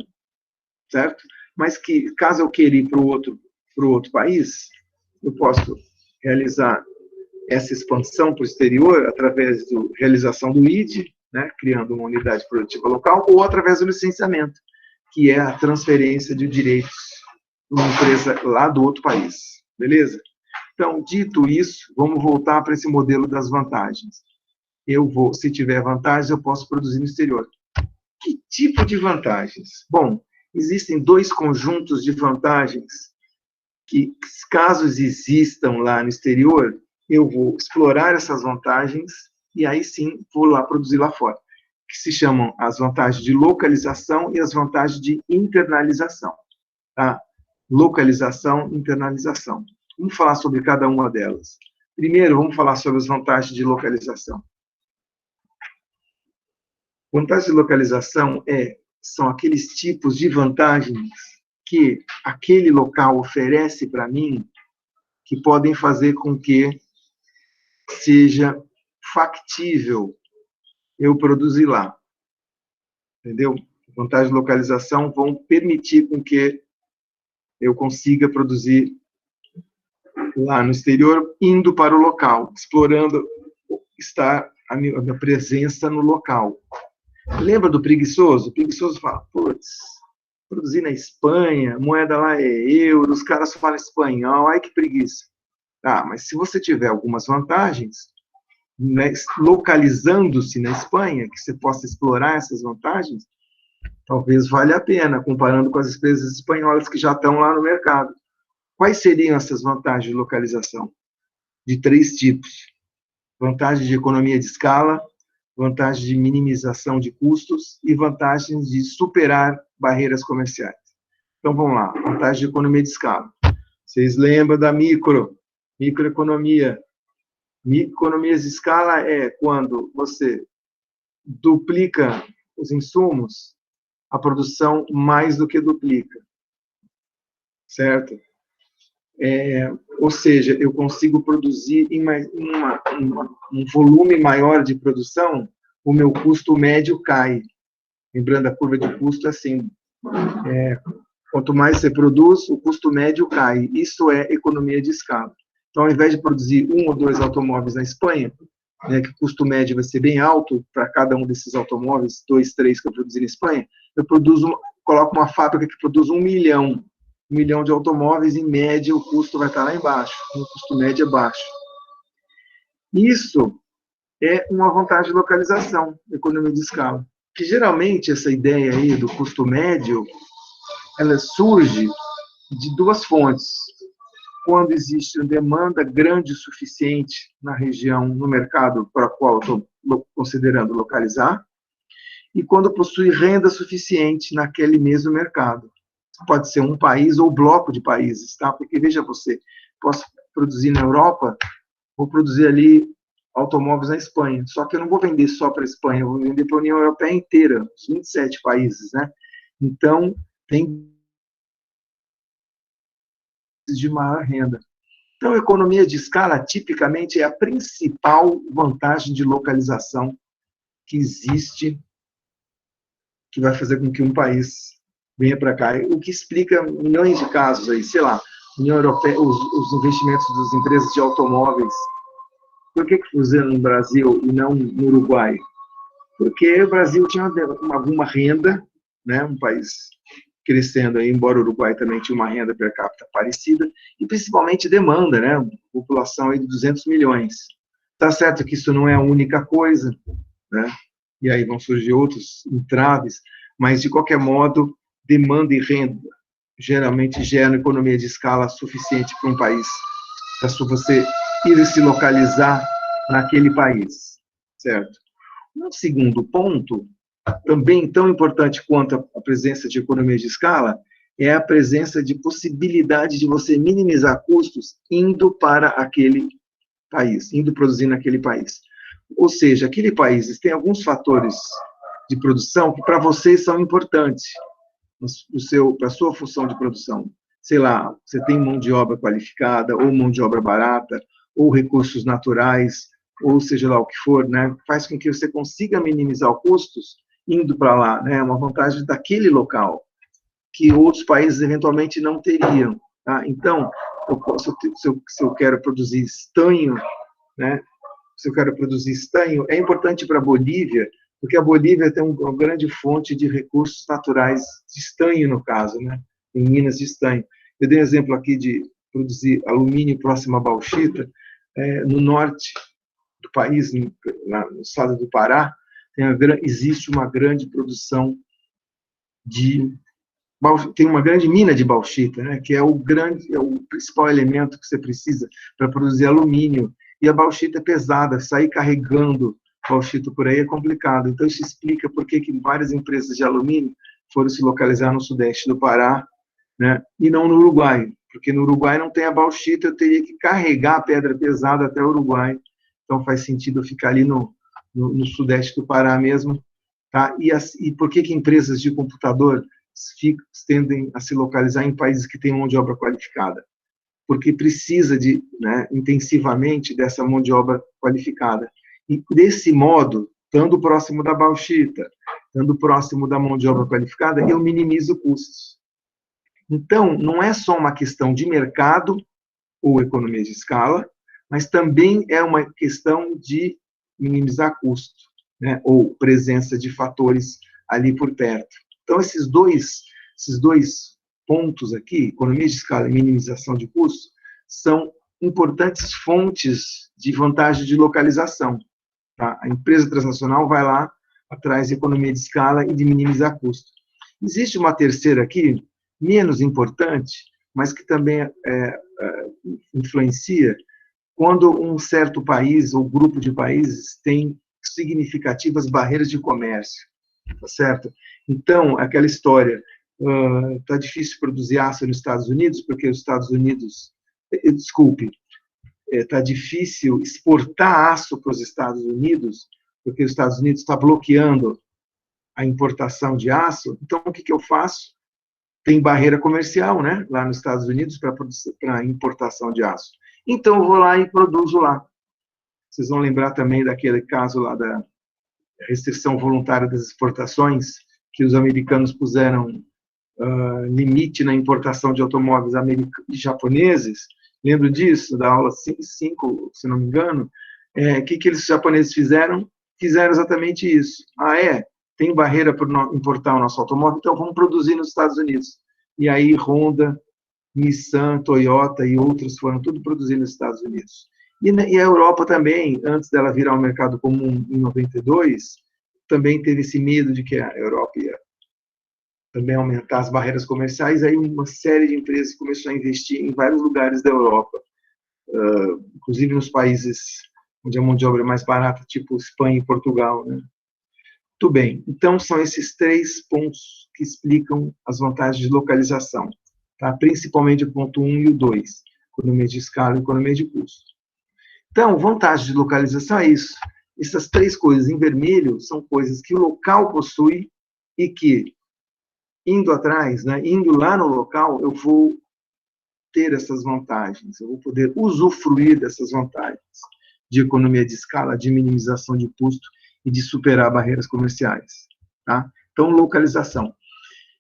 certo? Mas que, caso eu queira ir para o outro país, eu posso realizar essa expansão para o exterior através da realização do ID, né, criando uma unidade produtiva local, ou através do licenciamento, que é a transferência de direitos de uma empresa lá do outro país. Beleza? Então, dito isso, vamos voltar para esse modelo das vantagens. Se tiver vantagens, eu posso produzir no exterior. Que tipo de vantagens? Bom, existem dois conjuntos de vantagens que, caso existam lá no exterior, eu vou explorar essas vantagens e aí sim vou lá produzir lá fora, que se chamam as vantagens de localização e as vantagens de internalização. Tá? Localização e internalização. Vamos falar sobre cada uma delas. Primeiro, vamos falar sobre as vantagens de localização. Vantagem de localização são aqueles tipos de vantagens que aquele local oferece para mim que podem fazer com que seja factível eu produzir lá. Entendeu? Vantagens de localização vão permitir com que eu consiga produzir lá no exterior, indo para o local, explorando estar a minha presença no local. Lembra do preguiçoso? O preguiçoso fala, putz, produzir na Espanha, moeda lá é euro, os caras falam espanhol, ai que preguiça. Ah, mas se você tiver algumas vantagens, né, localizando-se na Espanha, que você possa explorar essas vantagens, talvez valha a pena, comparando com as empresas espanholas que já estão lá no mercado. Quais seriam essas vantagens de localização? De 3 tipos. Vantagem de economia de escala, vantagem de minimização de custos e vantagens de superar barreiras comerciais. Então, vamos lá. Vantagem de economia de escala. Vocês lembram da microeconomia? Microeconomias de escala é quando você duplica os insumos, a produção mais do que duplica. Certo? Ou seja, eu consigo produzir em um volume maior de produção, o meu custo médio cai. Lembrando, a curva de custo é assim, quanto mais você produz, o custo médio cai. Isso é economia de escala. Então, ao invés de produzir 1 ou 2 automóveis na Espanha, né, que o custo médio vai ser bem alto para cada um desses automóveis, 2, 3 que eu produzi na Espanha, eu coloco uma fábrica que produz 1 milhão de automóveis, em média, o custo vai estar lá embaixo. O custo médio é baixo. Isso é uma vantagem de localização, economia de escala. Que geralmente essa ideia aí do custo médio, ela surge de 2 fontes. Quando existe uma demanda grande o suficiente na região, no mercado para o qual eu estou considerando localizar, e quando possui renda suficiente naquele mesmo mercado. Pode ser um país ou bloco de países, tá? Porque, veja você, posso produzir na Europa, vou produzir ali automóveis na Espanha, só que eu não vou vender só para a Espanha, eu vou vender para a União Europeia inteira, os 27 países, né? Então, tem de maior renda. Então, a economia de escala, tipicamente, é a principal vantagem de localização que existe que vai fazer com que um país venha para cá. O que explica milhões de casos aí, sei lá, União Europeia, os investimentos das empresas de automóveis. Por que fizeram no Brasil e não no Uruguai? Porque o Brasil tinha alguma renda, né, um país crescendo, aí, embora o Uruguai também tinha uma renda per capita parecida, e principalmente demanda, né, população aí de 200 milhões. Tá certo que isso não é a única coisa, né, e aí vão surgir outros entraves, mas, de qualquer modo, demanda e renda geralmente geram economia de escala suficiente para um país, para você ir se localizar naquele país, certo? Um segundo ponto, também tão importante quanto a presença de economia de escala, é a presença de possibilidade de você minimizar custos indo para aquele país, indo produzir naquele país. Ou seja, aquele país tem alguns fatores de produção que para vocês são importantes para a sua função de produção. Sei lá, você tem mão de obra qualificada, ou mão de obra barata, ou recursos naturais, ou seja lá o que for, né? Faz com que você consiga minimizar os custos indo para lá, né? Uma vantagem daquele local, que outros países eventualmente não teriam. Tá? Então, se eu quero produzir estanho, né? Se eu quero produzir estanho, é importante para a Bolívia, porque a Bolívia tem uma grande fonte de recursos naturais, de estanho, no caso, né? Em minas de estanho. Eu dei um exemplo aqui de produzir alumínio próximo à bauxita, no norte do país, no estado do Pará, existe uma grande produção tem uma grande mina de bauxita, né, que é o principal elemento que você precisa para produzir alumínio, e a bauxita é pesada, sair carregando bauxita por aí é complicado. Então, isso explica por que várias empresas de alumínio foram se localizar no sudeste do Pará, né, e não no Uruguai, porque no Uruguai não tem a bauxita, eu teria que carregar a pedra pesada até o Uruguai, então faz sentido eu ficar ali no sudeste do Pará mesmo. Tá? E por que empresas de computador tendem a se localizar em países que têm mão de obra qualificada? Porque precisa intensivamente dessa mão de obra qualificada. E desse modo, estando próximo da bauxita, estando próximo da mão de obra qualificada, eu minimizo custos. Então, não é só uma questão de mercado ou economia de escala, mas também é uma questão de minimizar custo, né, ou presença de fatores ali por perto. Então, esses dois pontos aqui, economia de escala e minimização de custos, são importantes fontes de vantagem de localização. Tá? A empresa transnacional vai lá atrás de economia de escala e de minimizar custo. Existe uma terceira aqui, menos importante, mas que também influencia, quando um certo país ou grupo de países tem significativas barreiras de comércio, tá certo? Então, aquela história, tá difícil produzir aço nos Estados Unidos, porque os Estados Unidos, tá difícil exportar aço para os Estados Unidos, porque os Estados Unidos está bloqueando a importação de aço. Então, o que eu faço? Tem barreira comercial, né, lá nos Estados Unidos para importação de aço. Então, eu vou lá e produzo lá. Vocês vão lembrar também daquele caso lá da restrição voluntária das exportações, que os americanos puseram limite na importação de automóveis japoneses. Lembro disso, da aula 5, se não me engano. Que os japoneses fizeram? Fizeram exatamente isso. Tem barreira para importar o nosso automóvel, então vamos produzir nos Estados Unidos. E aí Honda, Nissan, Toyota e outros foram tudo produzidos nos Estados Unidos. E a Europa também, antes dela virar um mercado comum em 92, também teve esse medo de que a Europa ia também aumentar as barreiras comerciais, aí uma série de empresas começou a investir em vários lugares da Europa, inclusive nos países onde a mão de obra é mais barata, tipo Espanha e Portugal, né? Muito bem, então são esses 3 pontos que explicam as vantagens de localização, tá? Principalmente o ponto 1 e o 2, economia de escala e economia de custo. Então, vantagem de localização é isso. Essas 3 coisas em vermelho são coisas que o local possui e que, indo atrás, né, indo lá no local, eu vou ter essas vantagens, eu vou poder usufruir dessas vantagens de economia de escala, de minimização de custo e de superar barreiras comerciais. Tá? Então, localização.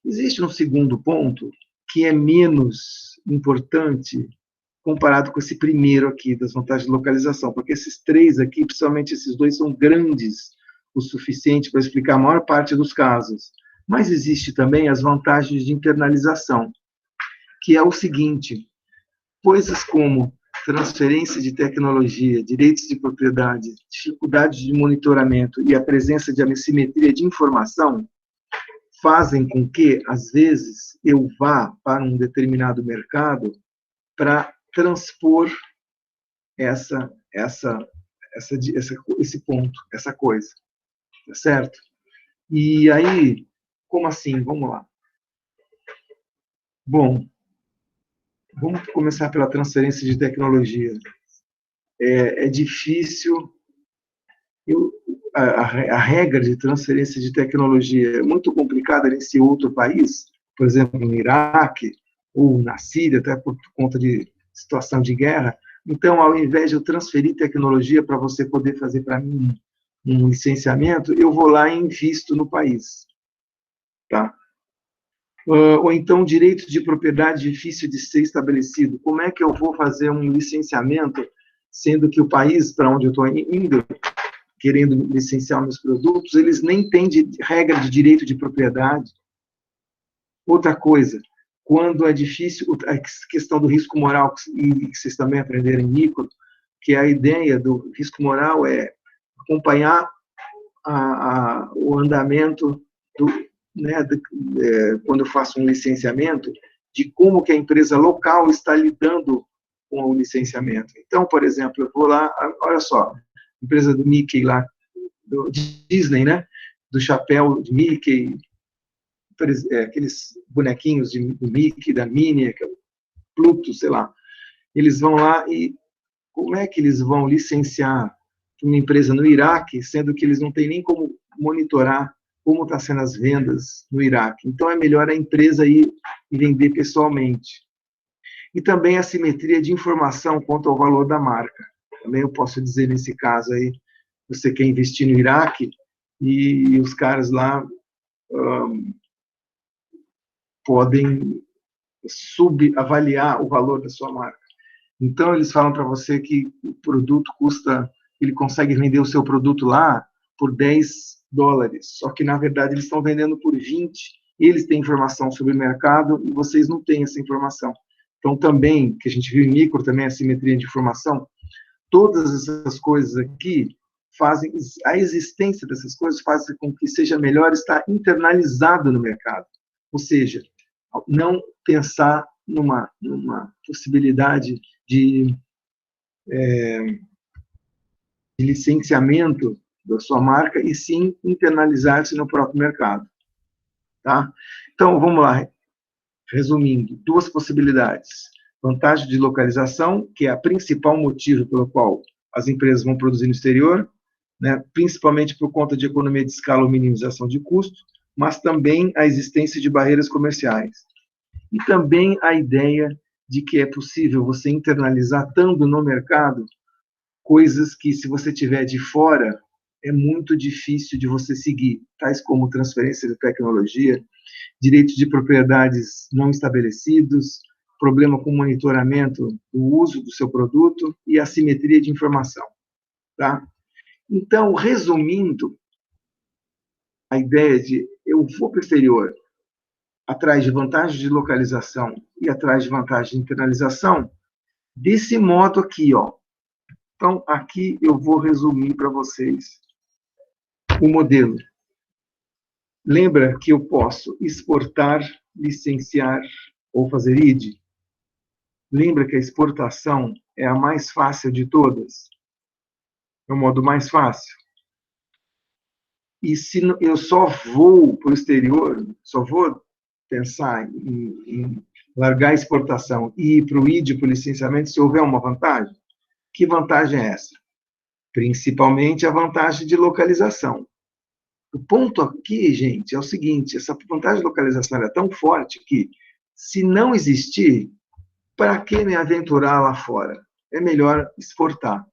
Existe um segundo ponto que é menos importante comparado com esse primeiro aqui, das vantagens de localização, porque esses três aqui, principalmente esses dois, são grandes o suficiente para explicar a maior parte dos casos. Mas existe também as vantagens de internalização, que é o seguinte: coisas como transferência de tecnologia, direitos de propriedade, dificuldade de monitoramento e a presença de assimetria de informação fazem com que, às vezes, eu vá para um determinado mercado para transpor esse ponto, essa coisa, tá certo? E aí, como assim? Vamos lá. Bom, vamos começar pela transferência de tecnologia. É difícil. A regra de transferência de tecnologia é muito complicada nesse outro país, por exemplo, no Iraque ou na Síria, até por conta de situação de guerra. Então, ao invés de eu transferir tecnologia para você poder fazer para mim um licenciamento, eu vou lá e invisto no país. Tá? Ou então, direito de propriedade difícil de ser estabelecido. Como é que eu vou fazer um licenciamento, sendo que o país para onde eu estou indo, querendo licenciar meus produtos, eles nem têm regra de direito de propriedade. Outra coisa, quando é difícil, a questão do risco moral, e vocês também aprenderam em micro, que a ideia do risco moral é acompanhar o andamento quando eu faço um licenciamento, de como que a empresa local está lidando com o licenciamento. Então, por exemplo, eu vou lá, olha só, empresa do Mickey lá, do Disney, né? Do chapéu de Mickey, aqueles bonequinhos do Mickey, da Minnie, Pluto, sei lá. Eles vão lá e como é que eles vão licenciar uma empresa no Iraque, sendo que eles não têm nem como monitorar como estão sendo as vendas no Iraque? Então, é melhor a empresa ir e vender pessoalmente. E também a simetria de informação quanto ao valor da marca. Também eu posso dizer, nesse caso aí, você quer investir no Iraque e os caras lá podem subavaliar o valor da sua marca. Então, eles falam para você que o produto custa, ele consegue vender o seu produto lá por $10, só que, na verdade, eles estão vendendo por 20, eles têm informação sobre o mercado e vocês não têm essa informação. Então, também, que a gente viu em micro, também a simetria de informação, todas essas coisas aqui fazem, a existência dessas coisas faz com que seja melhor estar internalizado no mercado. Ou seja, não pensar numa possibilidade de licenciamento da sua marca e sim internalizar-se no próprio mercado. Tá? Então, vamos lá. Resumindo, duas possibilidades. Vantagem de localização, que é o principal motivo pelo qual as empresas vão produzir no exterior, né, principalmente por conta de economia de escala ou minimização de custo, mas também a existência de barreiras comerciais. E também a ideia de que é possível você internalizar, estando no mercado, coisas que, se você tiver de fora, é muito difícil de você seguir, tais como transferência de tecnologia, direitos de propriedades não estabelecidos, problema com monitoramento do uso do seu produto e assimetria de informação. Tá? Então, resumindo, a ideia de eu vou para o exterior atrás de vantagens de localização e atrás de vantagens de internalização, desse modo aqui, ó. Então, aqui eu vou resumir para vocês o modelo. Lembra que eu posso exportar, licenciar ou fazer ID? Lembra que a exportação é a mais fácil de todas? É o modo mais fácil. E se eu só vou para o exterior, só vou pensar em largar a exportação e ir para o ID, para o licenciamento, se houver uma vantagem? Que vantagem é essa? Principalmente a vantagem de localização. O ponto aqui, gente, é o seguinte: essa vantagem de localização é tão forte que, se não existir, para que me aventurar lá fora? É melhor exportar.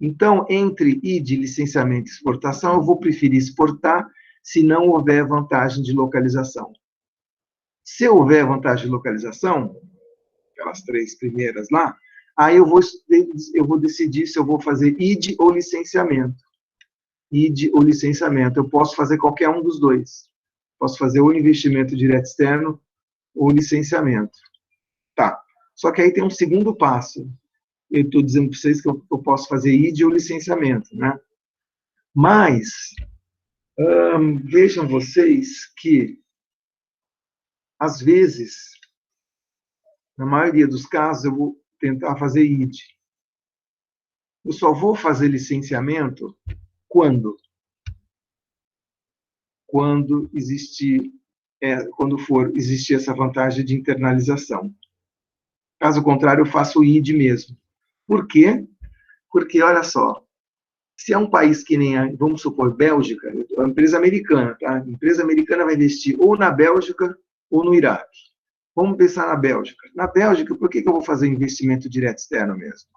Então, entre ID, licenciamento e exportação, eu vou preferir exportar, se não houver vantagem de localização. Se houver vantagem de localização, aquelas 3 primeiras lá, aí eu vou decidir se eu vou fazer ID ou licenciamento. ID ou licenciamento. Eu posso fazer qualquer um dos dois. Posso fazer ou investimento direto externo ou licenciamento. Tá. Só que aí tem um segundo passo. Eu estou dizendo para vocês que eu posso fazer ID ou licenciamento, né? Mas, vejam vocês que, às vezes, na maioria dos casos, eu vou tentar fazer ID. Eu só vou fazer licenciamento quando? Quando for existir essa vantagem de internalização. Caso contrário, eu faço ID mesmo. Por quê? Porque, olha só, se é um país que nem, vamos supor, Bélgica, é uma empresa americana, tá? A empresa americana vai investir ou na Bélgica ou no Iraque. Vamos pensar na Bélgica. Na Bélgica, por que eu vou fazer investimento direto externo mesmo?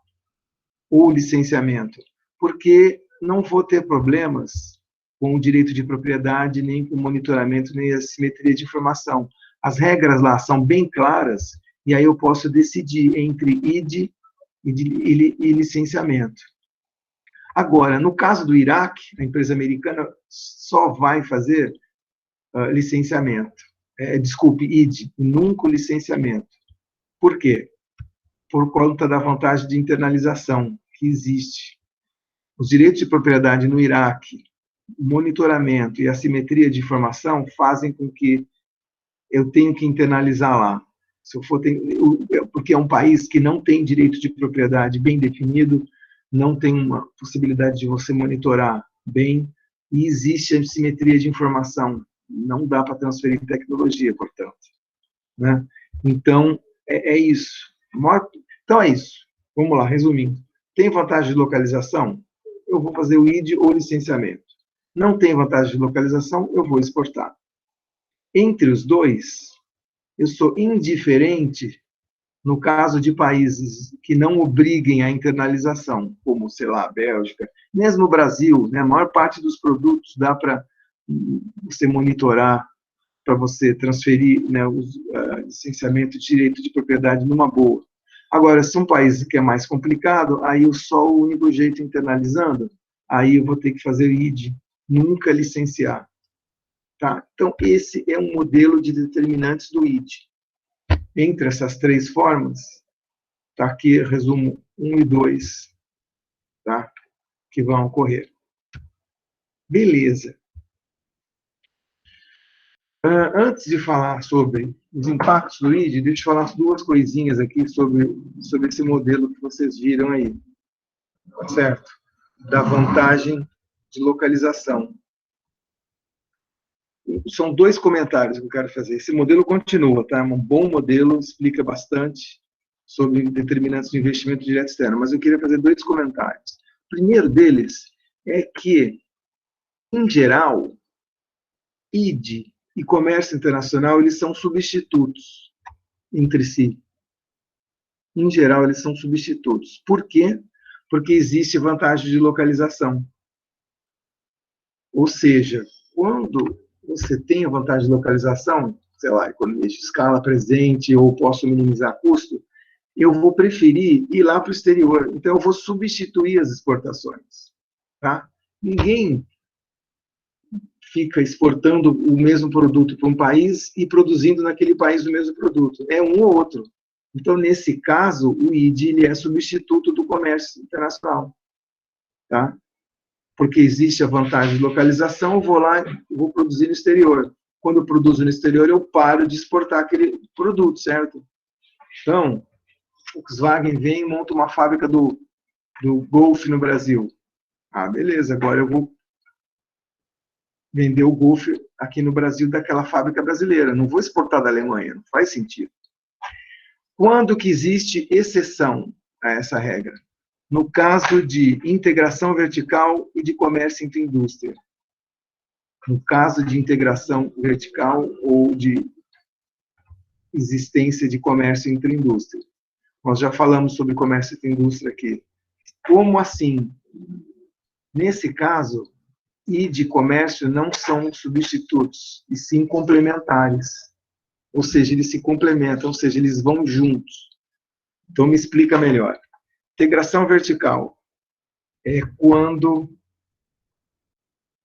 Ou licenciamento? Porque não vou ter problemas com o direito de propriedade, nem com o monitoramento, nem a simetria de informação. As regras lá são bem claras, e aí eu posso decidir entre ID e licenciamento. Agora, no caso do Iraque, a empresa americana só vai fazer licenciamento. Desculpe, ID, nunca o licenciamento. Por quê? Por conta da vantagem de internalização que existe. Os direitos de propriedade no Iraque, o monitoramento e a simetria de informação fazem com que eu tenha que internalizar lá. Se eu for porque é um país que não tem direito de propriedade bem definido, não tem uma possibilidade de você monitorar bem, e existe a simetria de informação. Não dá para transferir tecnologia, portanto. Né? Então, é isso. Então, é isso. Vamos lá, resumindo. Tem vantagem de localização? Eu vou fazer o ID ou licenciamento. Não tem vantagem de localização? Eu vou exportar. Entre os dois, eu sou indiferente no caso de países que não obriguem a internalização, como, sei lá, a Bélgica, mesmo o Brasil, né, a maior parte dos produtos dá para você monitorar, para você transferir, né, o licenciamento de direito de propriedade numa boa. Agora, se um país que é mais complicado, aí só o único jeito internalizando, aí eu vou ter que fazer ID, nunca licenciar. Tá? Então, esse é um modelo de determinantes do ID. Entre essas 3 formas, está aqui, resumo 1 e 2, tá? Que vão ocorrer. Beleza. Antes de falar sobre os impactos do ID, deixa eu falar 2 coisinhas aqui sobre esse modelo que vocês viram aí, certo? Da vantagem de localização. São 2 comentários que eu quero fazer. Esse modelo continua, tá? É um bom modelo, explica bastante sobre determinantes de investimento direto externo, mas eu queria fazer 2 comentários. O primeiro deles é que, em geral, ID e comércio internacional, eles são substitutos entre si. Em geral, eles são substitutos. Por quê? Porque existe vantagem de localização. Ou seja, quando você tem a vantagem de localização, sei lá, economia de escala presente, ou posso minimizar custo, eu vou preferir ir lá para o exterior. Então, eu vou substituir as exportações. Tá? Ninguém fica exportando o mesmo produto para um país e produzindo naquele país o mesmo produto. É um ou outro. Então, nesse caso, o ID ele é substituto do comércio internacional. Tá? Porque existe a vantagem de localização, eu vou lá e vou produzir no exterior. Quando eu produzo no exterior, eu paro de exportar aquele produto, certo? Então, o Volkswagen vem e monta uma fábrica do Golf no Brasil. Ah, beleza, agora eu vou vender o Golf aqui no Brasil daquela fábrica brasileira. Não vou exportar da Alemanha, não faz sentido. Quando que existe exceção a essa regra? No caso de integração vertical e de comércio entre indústria. No caso de integração vertical ou de existência de comércio entre indústria. Nós já falamos sobre comércio entre indústria aqui. Como assim? Nesse caso, e de comércio não são substitutos, e sim complementares. Ou seja, eles se complementam, ou seja, eles vão juntos. Então, me explica melhor. Integração vertical é quando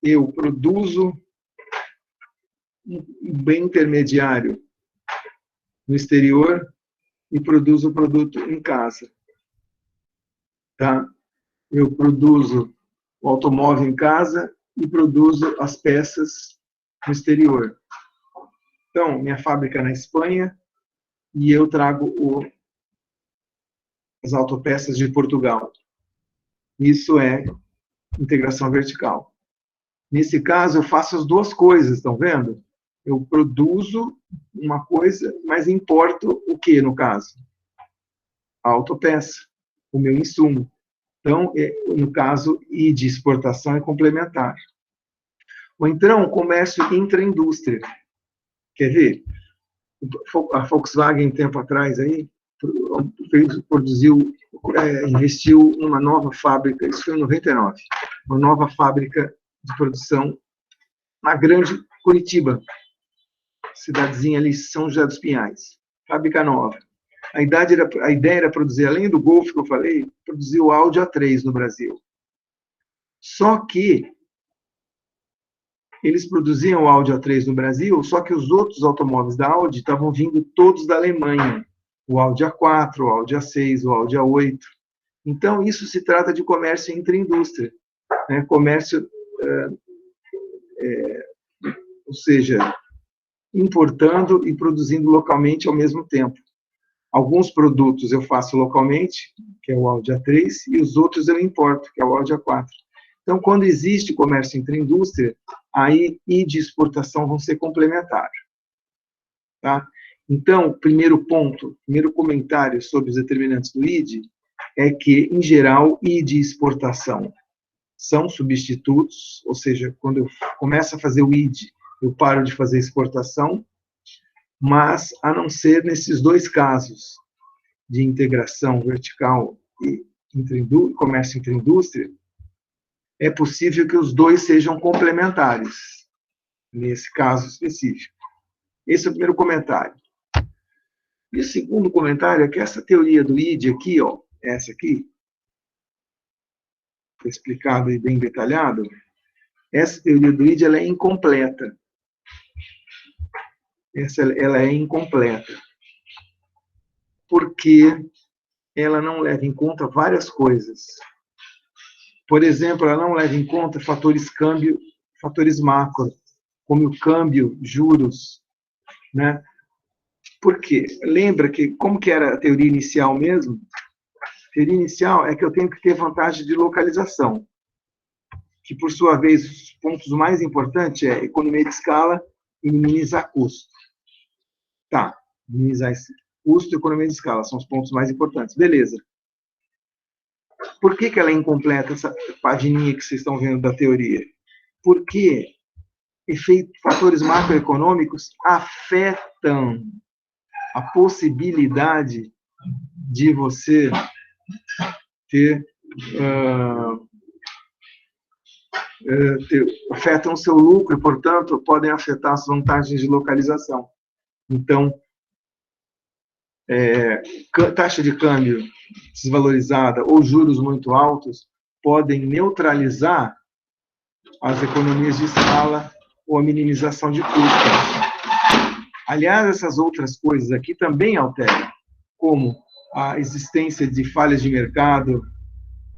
eu produzo um bem intermediário no exterior e produzo o produto em casa. Tá? Eu produzo o automóvel em casa e produzo as peças no exterior. Então, minha fábrica é na Espanha e eu trago as autopeças de Portugal. Isso é integração vertical. Nesse caso, eu faço as duas coisas, estão vendo? Eu produzo uma coisa, mas importo o que, no caso? A autopeça, o meu insumo. Então, no caso, e de exportação é complementar. Ou então, comércio intra-indústria. Quer ver? A Volkswagen, tempo atrás, aí, investiu numa nova fábrica, isso foi em 99, uma nova fábrica de produção na grande Curitiba, cidadezinha ali, São José dos Pinhais, fábrica nova. A ideia era produzir, além do Golf que eu falei, produzir o Audi A3 no Brasil. Só que eles produziam o Audi A3 no Brasil, só que os outros automóveis da Audi estavam vindo todos da Alemanha. O Audi A4, o Audi A6, o Audi A8. Então, isso se trata de comércio intra-indústria. Né? Comércio, ou seja, importando e produzindo localmente ao mesmo tempo. Alguns produtos eu faço localmente, que é o Audi A3, e os outros eu importo, que é o Audi A4. Então, quando existe comércio intra-indústria, aí e de exportação vão ser complementares. Tá? Então, primeiro ponto, primeiro comentário sobre os determinantes do ID é que, em geral, ID e exportação são substitutos, ou seja, quando eu começo a fazer o ID, eu paro de fazer exportação, mas, a não ser nesses dois casos de integração vertical e comércio intra-indústria, é possível que os dois sejam complementares, nesse caso específico. Esse é o primeiro comentário. E o segundo comentário é que essa teoria do ID aqui, ó, essa aqui, foi explicado e bem detalhado, essa teoria do ID ela é incompleta. Ela é incompleta. Porque ela não leva em conta várias coisas. Por exemplo, ela não leva em conta fatores câmbio, fatores macro, como o câmbio, juros, né? Por quê? Lembra que, como que era a teoria inicial mesmo? A teoria inicial é que eu tenho que ter vantagem de localização, que, por sua vez, os pontos mais importantes é economia de escala e minimizar custo. Tá, minimizar esse custo e economia de escala são os pontos mais importantes. Beleza. Por que ela é incompleta, essa pagininha que vocês estão vendo da teoria? Porque fatores macroeconômicos afetam a possibilidade de você afetam o seu lucro e, portanto, podem afetar as vantagens de localização. Então, taxa de câmbio desvalorizada ou juros muito altos podem neutralizar as economias de escala ou a minimização de custos. Aliás, essas outras coisas aqui também alteram, como a existência de falhas de mercado,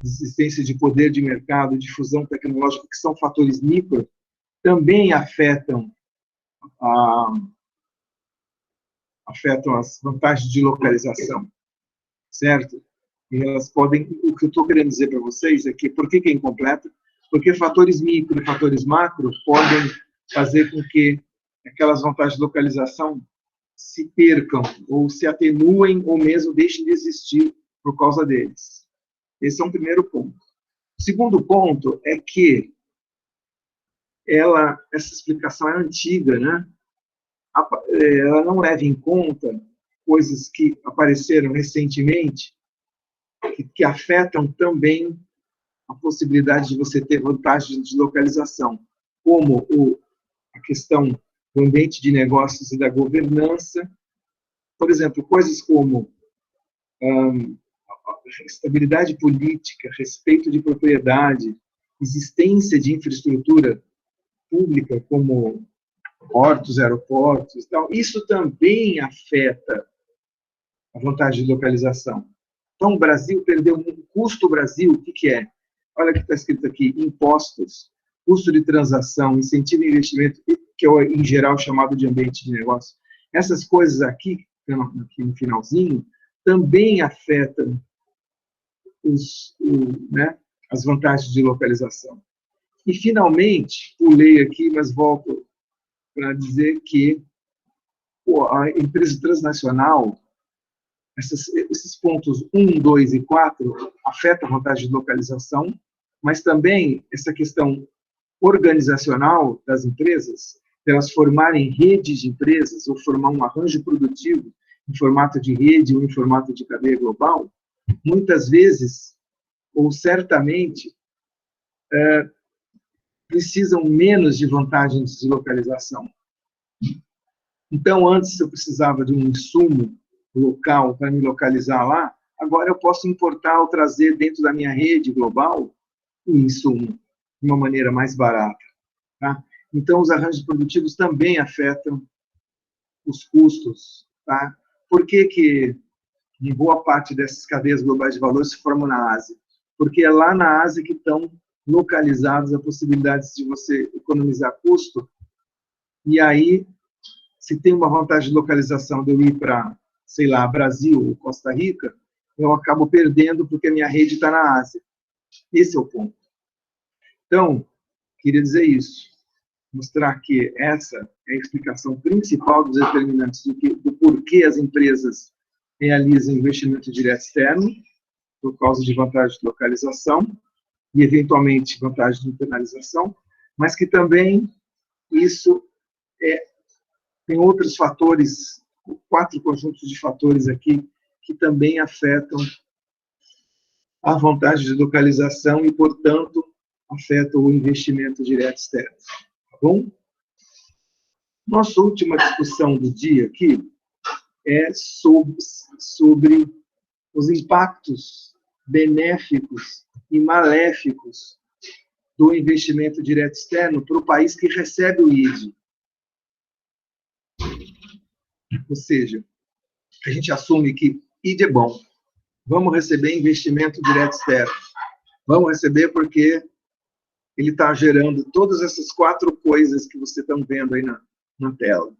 existência de poder de mercado, difusão tecnológica, que são fatores micro, também afetam as vantagens de localização, certo? E elas podem, o que eu estou querendo dizer para vocês é que, por que é incompleta? Porque fatores micro e fatores macro podem fazer com que aquelas vantagens de localização se percam, ou se atenuem, ou mesmo deixem de existir por causa deles. Esse é um primeiro ponto. O segundo ponto é que essa explicação é antiga, né? Ela não leva em conta coisas que apareceram recentemente, que afetam também a possibilidade de você ter vantagens de localização, como a questão do ambiente de negócios e da governança, por exemplo, coisas como estabilidade política, respeito de propriedade, existência de infraestrutura pública, como portos, aeroportos e tal, isso também afeta a vantagem de localização. Então, o Brasil perdeu um custo. Brasil, o que é? Olha o que está escrito aqui: impostos, custo de transação, incentivo de investimento, que é, em geral, chamado de ambiente de negócio. Essas coisas aqui no finalzinho, também afetam as vantagens de localização. E, finalmente, pulei aqui, mas volto para dizer que a empresa transnacional, esses pontos 1, 2 e 4 afetam a vantagem de localização, mas também essa questão organizacional das empresas, elas formarem redes de empresas ou formar um arranjo produtivo em formato de rede ou em formato de cadeia global, muitas vezes, ou certamente, precisam menos de vantagens de localização. Então, antes eu precisava de um insumo local para me localizar lá, agora eu posso importar ou trazer dentro da minha rede global o insumo de uma maneira mais barata. Tá? Então, os arranjos produtivos também afetam os custos. Tá? Por que em boa parte dessas cadeias globais de valor se formam na Ásia? Porque é lá na Ásia que estão localizadas as possibilidades de você economizar custo, e aí, se tem uma vantagem de localização de eu ir para, sei lá, Brasil ou Costa Rica, eu acabo perdendo porque a minha rede está na Ásia. Esse é o ponto. Então, queria dizer isso, mostrar que essa é a explicação principal dos determinantes do porquê as empresas realizam investimento direto externo, por causa de vantagem de localização e, eventualmente, vantagem de internalização, mas que também isso tem outros fatores, 4 conjuntos de fatores aqui, que também afetam a vantagem de localização e, portanto, afetam o investimento direto externo. Tá bom? Nossa última discussão do dia aqui é sobre os impactos benéficos e maléficos do investimento direto externo para o país que recebe o ID. Ou seja, a gente assume que ID é bom. Vamos receber investimento direto externo. Vamos receber porque ele está gerando todas essas 4 coisas que vocês estão vendo aí na tela.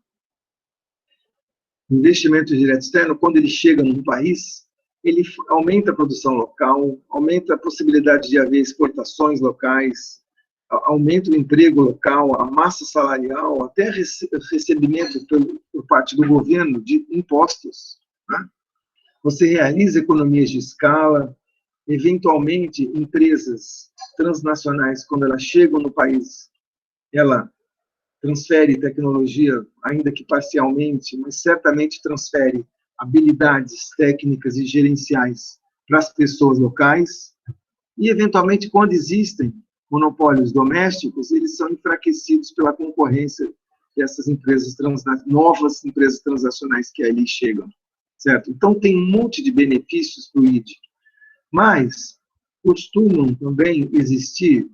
Investimento direto externo, quando ele chega num país, ele aumenta a produção local, aumenta a possibilidade de haver exportações locais, aumenta o emprego local, a massa salarial, até recebimento por parte do governo de impostos. Né? Você realiza economias de escala, eventualmente, empresas transnacionais, quando elas chegam no país, ela transfere tecnologia, ainda que parcialmente, mas certamente transfere habilidades técnicas e gerenciais para as pessoas locais, e, eventualmente, quando existem monopólios domésticos, eles são enfraquecidos pela concorrência dessas empresas novas empresas transnacionais que ali chegam, certo? Então, tem um monte de benefícios para o ID, mas costumam também existir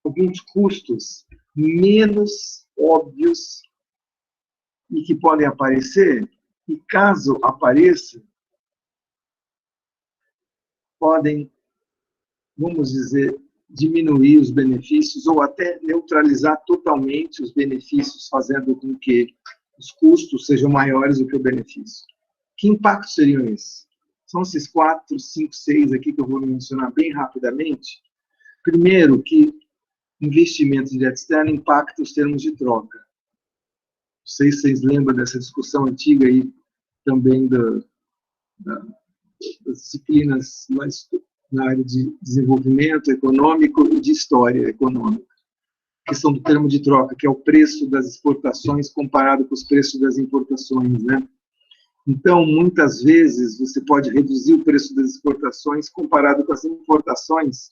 alguns custos menos óbvios e que podem aparecer, e caso apareça, podem, vamos dizer, diminuir os benefícios ou até neutralizar totalmente os benefícios, fazendo com que os custos sejam maiores do que o benefício. Que impactos seriam esses? São esses 4, 5, 6 aqui que eu vou mencionar bem rapidamente. Primeiro, que investimento direto externo impacta os termos de troca. Não sei se vocês lembram dessa discussão antiga aí, também das disciplinas na área de desenvolvimento econômico e de história econômica. A questão do termo de troca, que é o preço das exportações comparado com os preços das importações, né? Então, muitas vezes, você pode reduzir o preço das exportações comparado com as importações,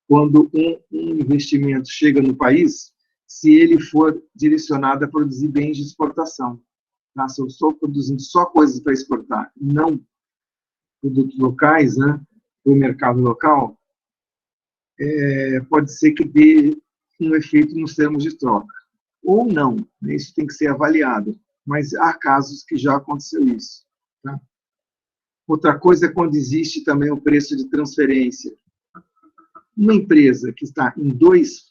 quando um investimento chega no país, se ele for direcionado a produzir bens de exportação. Tá? Se eu estou produzindo só coisas para exportar, não produtos locais, né, para o mercado local, pode ser que dê um efeito nos termos de troca. Ou não, né, isso tem que ser avaliado, mas há casos que já aconteceu isso. Tá? Outra coisa é quando existe também o preço de transferência. Uma empresa que está em dois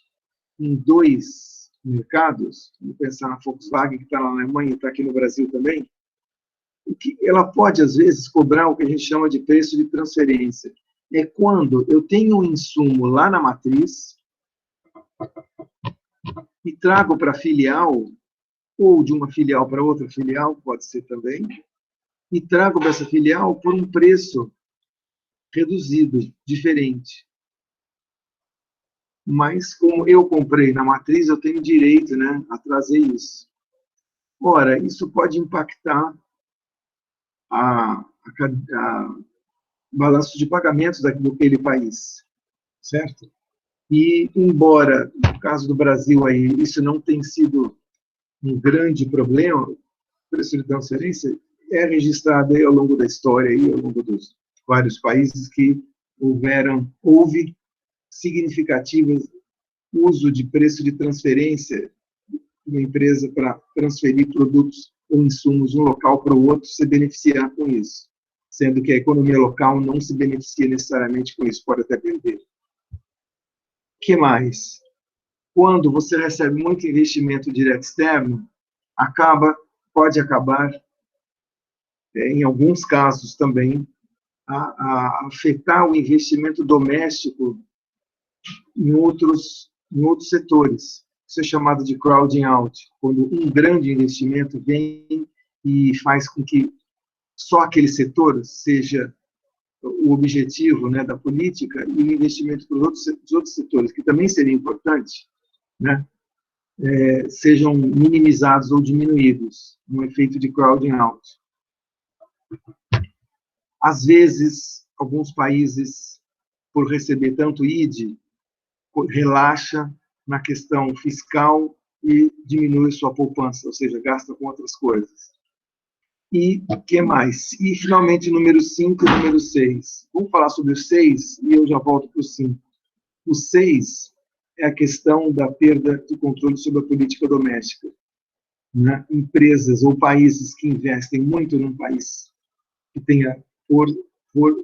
mercados, vamos pensar na Volkswagen, que está na Alemanha e está aqui no Brasil também, ela pode, às vezes, cobrar o que a gente chama de preço de transferência. É quando eu tenho um insumo lá na matriz e trago para a filial, ou de uma filial para outra filial, pode ser também, e trago para essa filial por um preço reduzido, diferente. Mas, como eu comprei na matriz, eu tenho direito, né, a trazer isso. Ora, isso pode impactar a balanço de pagamentos daquele país, certo? E, embora, no caso do Brasil, aí, isso não tem sido um grande problema, o preço de transferência é registrado aí ao longo da história, aí, ao longo dos vários países que houve significativo uso de preço de transferência de uma empresa para transferir produtos ou insumos de um local para o outro, se beneficiar com isso, sendo que a economia local não se beneficia necessariamente com isso, pode até perder. O que mais? Quando você recebe muito investimento direto externo, pode acabar, em alguns casos também, a afetar o investimento doméstico em outros setores. Isso é chamado de crowding out, quando um grande investimento vem e faz com que só aquele setor seja o objetivo, né, da política, e o investimento para os outros setores, que também seria importante, né, sejam minimizados ou diminuídos, no efeito de crowding out. Às vezes, alguns países, por receber tanto ID, relaxa na questão fiscal e diminui sua poupança, ou seja, gasta com outras coisas. E o que mais? E, finalmente, número 5 e número 6. Vamos falar sobre o 6 e eu já volto para o 5. O 6 é a questão da perda de controle sobre a política doméstica. Né? Empresas ou países que investem muito num país que tenha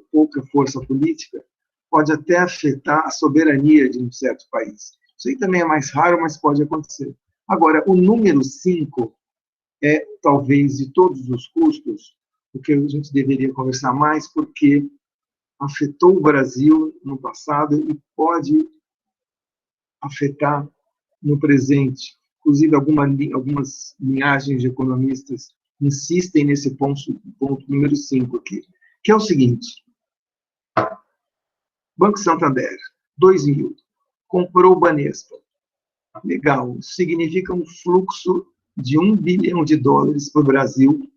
pouca força política, pode até afetar a soberania de um certo país. Isso aí também é mais raro, mas pode acontecer. Agora, o número 5 é, talvez, de todos os custos, o que a gente deveria conversar mais, porque afetou o Brasil no passado e pode afetar no presente. Inclusive, algumas linhagens de economistas insistem nesse ponto número 5 aqui, que é o seguinte: Banco Santander, 2000, comprou o Banespa. Legal, significa um fluxo de $1 bilhão para o Brasil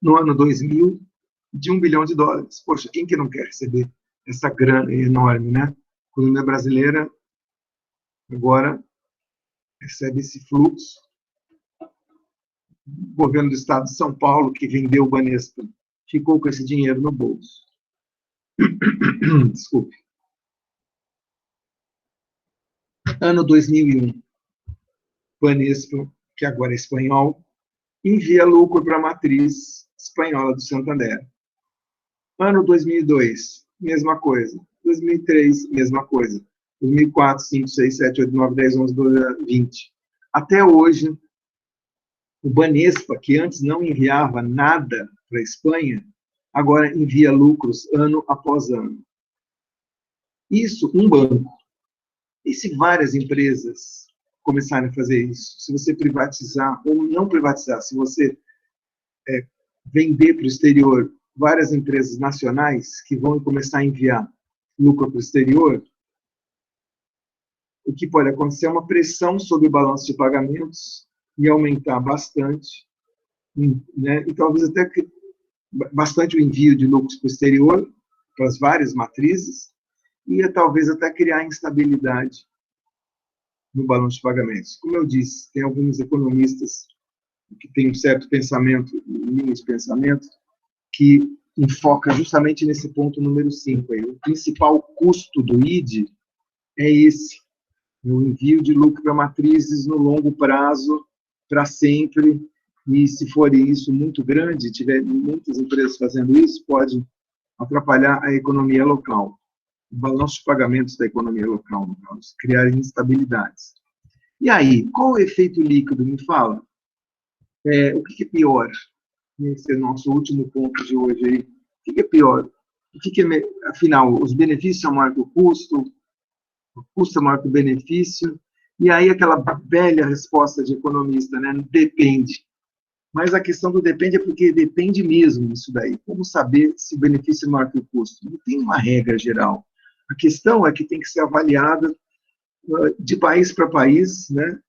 no ano 2000, de $1 bilhão. Poxa, quem que não quer receber essa grana enorme, né? A economia brasileira agora recebe esse fluxo. O governo do estado de São Paulo, que vendeu o Banespa, ficou com esse dinheiro no bolso. Desculpe. Ano 2001, Banespa, que agora é espanhol, envia lucro para a matriz espanhola do Santander. Ano 2002, mesma coisa. 2003, mesma coisa. 2004, 5, 6, 7, 8, 9, 10, 11, 12, 20. Até hoje, o Banespa, que antes não enviava nada para a Espanha, agora envia lucros ano após ano. Isso, um banco. E se várias empresas começarem a fazer isso? Se você privatizar ou não privatizar, se você vender para o exterior várias empresas nacionais que vão começar a enviar lucro para o exterior, o que pode acontecer é uma pressão sobre o balanço de pagamentos e aumentar bastante, né? E talvez até bastante o envio de lucros para o exterior, para as várias matrizes, ia talvez até criar instabilidade no balanço de pagamentos. Como eu disse, tem alguns economistas que têm um certo pensamento, linha de pensamento, que enfoca justamente nesse ponto número 5. Aí. O principal custo do ID é esse, o envio de lucro para matrizes no longo prazo, para sempre, e se for isso muito grande, tiver muitas empresas fazendo isso, pode atrapalhar a economia local, o balanço de pagamentos da economia local, no caso, criar instabilidades. E aí, qual o efeito líquido? Me fala. O que é pior? Esse é o nosso último ponto de hoje aí. O que é pior? Afinal, os benefícios são maior que o custo é maior que o benefício, e aí aquela velha resposta de economista, né? Depende. Mas a questão do depende é porque depende mesmo isso daí. Como saber se o benefício é maior que o custo? Não tem uma regra geral. A questão é que tem que ser avaliada de país para país, né?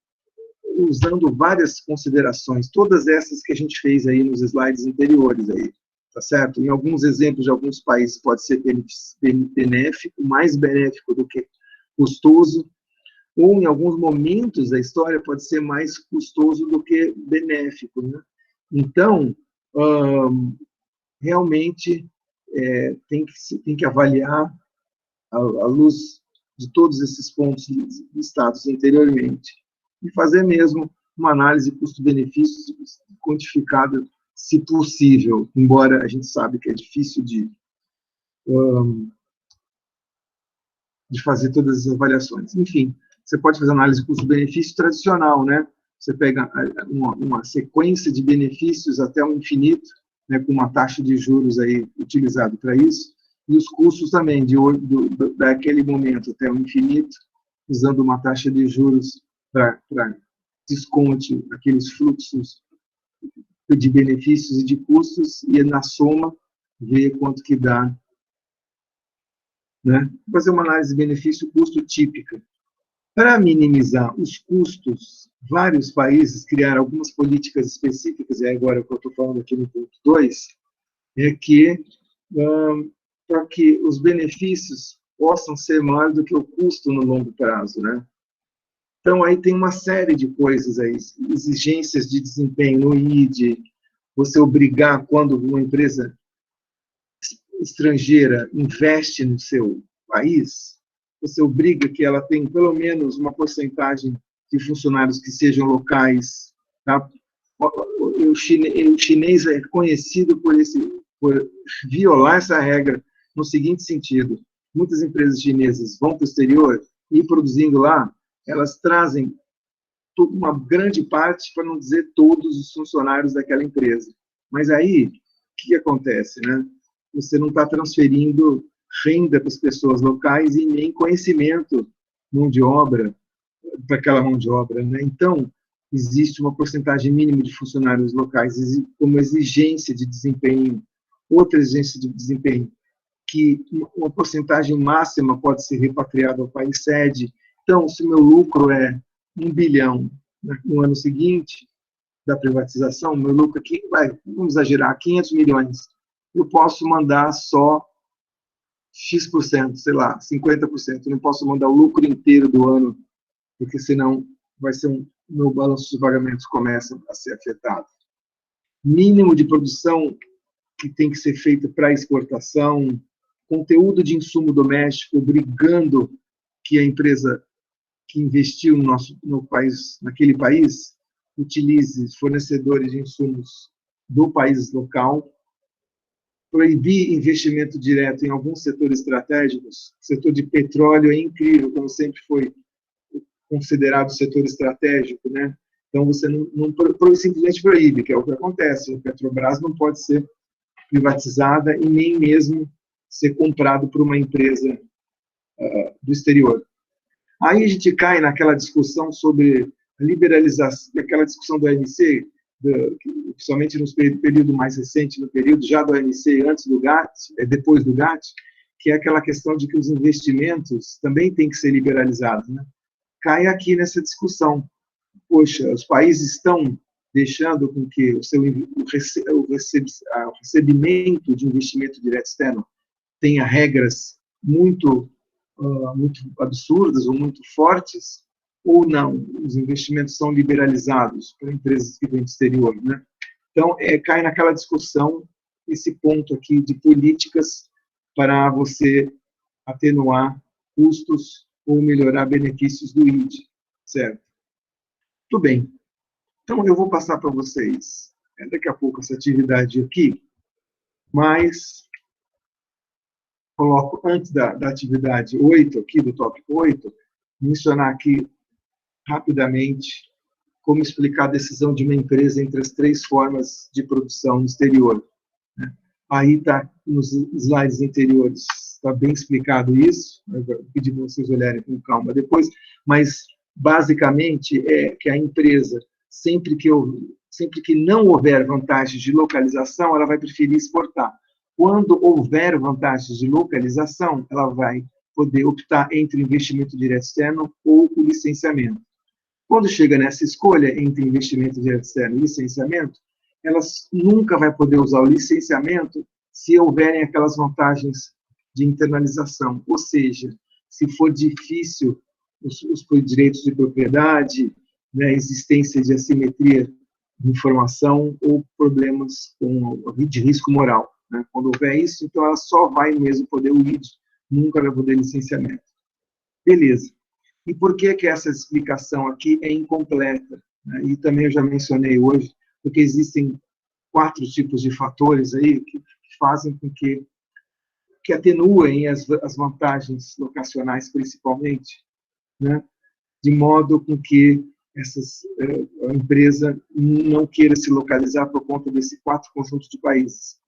Usando várias considerações, todas essas que a gente fez aí nos slides anteriores aí, tá certo? Em alguns exemplos de alguns países pode ser benéfico, mais benéfico do que custoso, ou em alguns momentos da história pode ser mais custoso do que benéfico, né? Então, realmente tem que avaliar à luz de todos esses pontos listados anteriormente e fazer mesmo uma análise custo-benefício quantificada, se possível, embora a gente sabe que é difícil de fazer todas as avaliações. Enfim, você pode fazer análise custo-benefício tradicional, né? Você pega uma sequência de benefícios até o infinito, né, com uma taxa de juros aí utilizada para isso, e os custos também, daquele momento até o infinito, usando uma taxa de juros para desconte aqueles fluxos de benefícios e de custos, e na soma ver quanto que dá, né? Fazer uma análise benefício-custo típica. Para minimizar os custos, vários países criaram algumas políticas específicas, e agora o que eu estou falando aqui no ponto 2, é que para que os benefícios possam ser maiores do que o custo no longo prazo, né? Então, aí tem uma série de coisas aí, exigências de desempenho no ID, você obrigar, quando uma empresa estrangeira investe no seu país, você obriga que ela tenha pelo menos uma porcentagem de funcionários que sejam locais. Tá? O chinês é conhecido por violar essa regra no seguinte sentido: muitas empresas chinesas vão para o exterior e produzindo lá, elas trazem uma grande parte, para não dizer todos os funcionários daquela empresa. Mas aí, o que acontece, né? Você não está transferindo renda para as pessoas locais e nem conhecimento, mão de obra, para aquela mão de obra, né? Então, existe uma porcentagem mínima de funcionários locais como exigência de desempenho, outra exigência de desempenho, que uma porcentagem máxima pode ser repatriada ao país sede. Então, se o meu lucro é 1 bilhão, né, no ano seguinte da privatização, meu lucro aqui vamos exagerar, 500 milhões, eu posso mandar só X%, sei lá, 50%. Eu não posso mandar o lucro inteiro do ano, porque senão vai ser meu balanço de pagamentos começa a ser afetado. Mínimo de produção que tem que ser feito para exportação, conteúdo de insumo doméstico, obrigando que a empresa que investiu no país, naquele país, utilize fornecedores de insumos do país local, proibir investimento direto em alguns setores estratégicos. O setor de petróleo é incrível, como sempre foi considerado setor estratégico, né? Então, você simplesmente proíbe, que é o que acontece. A Petrobras não pode ser privatizada e nem mesmo ser comprado por uma empresa do exterior. Aí a gente cai naquela discussão sobre a liberalização, aquela discussão do OMC, principalmente no período mais recente, no período já do OMC, antes do GATT, depois do GATT, que é aquela questão de que os investimentos também têm que ser liberalizados, né? Cai aqui nessa discussão. Poxa, os países estão deixando com que o recebimento de investimento direto externo tenha regras muito muito absurdas ou muito fortes, ou não, os investimentos são liberalizados para empresas que vêm do exterior, né? Então, cai naquela discussão, esse ponto aqui de políticas para você atenuar custos ou melhorar benefícios do ID, certo? Tudo bem. Então, eu vou passar para vocês daqui a pouco essa atividade aqui, mas coloco antes da atividade 8 aqui, do tópico 8, mencionar aqui rapidamente como explicar a decisão de uma empresa entre as três formas de produção no exterior. Aí está, nos slides anteriores, está bem explicado isso, eu pedi para vocês olharem com calma depois, mas, basicamente, é que a empresa, sempre que não houver vantagens de localização, ela vai preferir exportar. Quando houver vantagens de localização, ela vai poder optar entre investimento direto externo ou o licenciamento. Quando chega nessa escolha entre investimento direto externo e licenciamento, elas nunca vai poder usar o licenciamento se houverem aquelas vantagens de internalização, ou seja, se for difícil os direitos de propriedade, né, existência de assimetria de informação ou problemas de risco moral. Né? Quando houver isso, então ela só vai mesmo poder o ID, nunca vai poder licenciamento. Beleza. E por que essa explicação aqui é incompleta? Né? E também eu já mencionei hoje, porque existem 4 tipos de fatores aí que fazem com que atenuem as vantagens locacionais, principalmente, né? De modo com que a empresa não queira se localizar por conta desse 4 conjuntos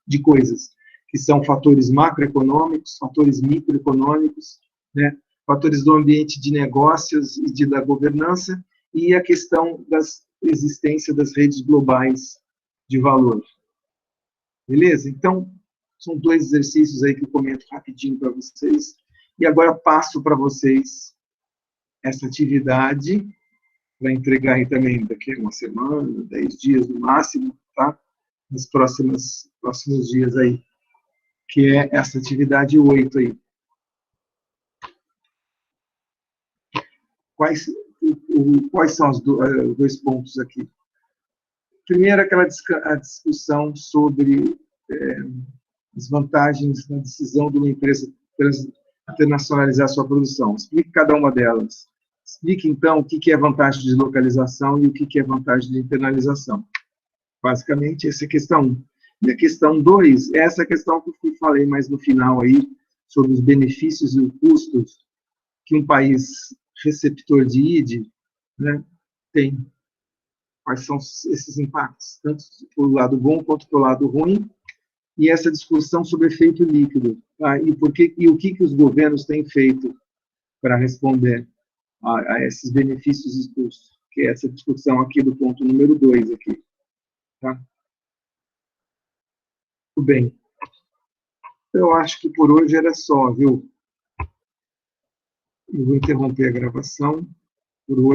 de coisas, que são fatores macroeconômicos, fatores microeconômicos, né? Fatores do ambiente de negócios e da governança, e a questão da existência das redes globais de valor. Beleza? Então, são 2 exercícios aí que eu comento rapidinho para vocês, e agora passo para vocês essa atividade, para entregar aí também daqui a uma semana, 10 dias no máximo, tá? Nos próximos dias aí, que é essa atividade 8 aí. Quais são os 2 pontos aqui? Primeiro, a discussão sobre as vantagens na decisão de uma empresa internacionalizar sua produção. Explique cada uma delas. Explique, então, o que é vantagem de localização e o que é vantagem de internalização. Basicamente, essa é a questão 1. E a questão 2, é essa questão que eu falei mais no final aí, sobre os benefícios e os custos que um país receptor de ID, né, tem. Quais são esses impactos, tanto pelo lado bom quanto pelo lado ruim, e essa discussão sobre efeito líquido, tá? E o que os governos têm feito para responder a esses benefícios e custos, que é essa discussão aqui do ponto número 2 aqui, tá? Tudo bem. Eu acho que por hoje era só, viu? Eu vou interromper a gravação por hoje.